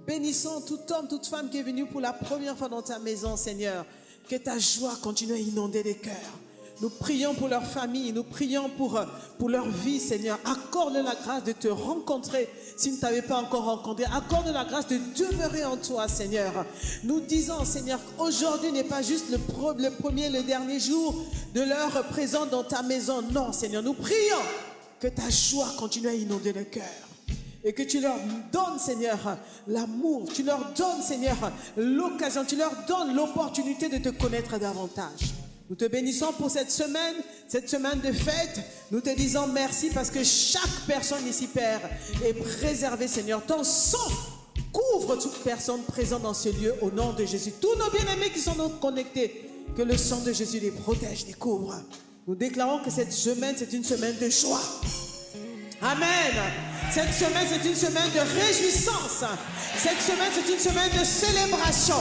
Bénissons tout homme, toute femme qui est venu pour la première fois dans ta maison, Seigneur. Que ta joie continue à inonder les cœurs. Nous prions pour leur famille, nous prions pour leur vie, Seigneur. Accorde la grâce de te rencontrer s'ils ne t'avaient pas encore rencontré. Accorde la grâce de demeurer en toi, Seigneur. Nous disons, Seigneur, qu'aujourd'hui n'est pas juste le premier, le dernier jour de leur présence dans ta maison. Non, Seigneur, nous prions que ta joie continue à inonder le cœur. Et que tu leur donnes, Seigneur, l'amour. Tu leur donnes, Seigneur, l'occasion. Tu leur donnes l'opportunité de te connaître davantage. Nous te bénissons pour cette semaine de fête. Nous te disons merci parce que chaque personne ici, Père, est préservée, Seigneur. Ton sang couvre toute personne présente dans ce lieu au nom de Jésus. Tous nos bien-aimés qui sont connectés, que le sang de Jésus les protège, les couvre. Nous déclarons que cette semaine, c'est une semaine de joie. Amen. Cette semaine, c'est une semaine de réjouissance. Cette semaine, c'est une semaine de célébration.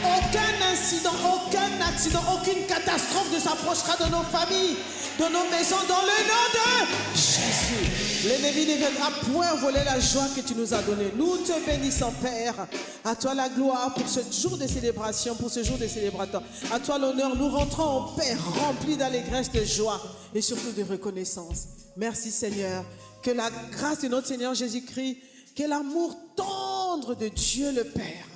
Aucun incident, aucun accident, aucune catastrophe ne s'approchera de nos familles, de nos maisons, dans le nom de Jésus. L'ennemi ne viendra point voler la joie que tu nous as donnée. Nous te bénissons, Père. À toi la gloire pour ce jour de célébration, pour ce jour de célébrateur. À toi l'honneur. Nous rentrons en paix, remplis d'allégresse, de joie et surtout de reconnaissance. Merci, Seigneur. Que la grâce de notre Seigneur Jésus-Christ, que l'amour tendre de Dieu le Père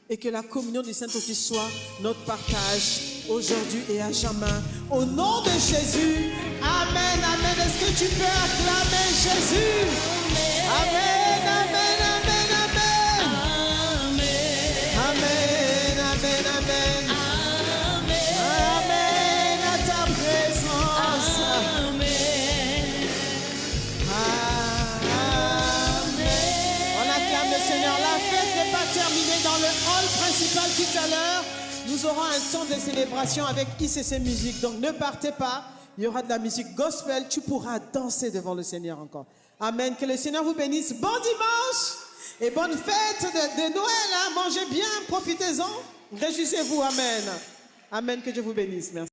et que la communion du Saint-Esprit soit notre partage aujourd'hui et à jamais. Au nom de Jésus, Amen, Amen. Est-ce que tu peux acclamer Jésus? Amen, Amen, Amen, Amen. Amen, Amen, Amen. Amen à ta présence. Seigneur, la fête n'est pas terminée dans le hall principal tout à l'heure. Nous aurons un temps de célébration avec ICC Musique. Donc ne partez pas, il y aura de la musique gospel. Tu pourras danser devant le Seigneur encore. Amen. Que le Seigneur vous bénisse. Bon dimanche et bonne fête de Noël. Hein. Mangez bien, profitez-en. Réjouissez-vous. Amen. Amen. Que Dieu vous bénisse. Merci.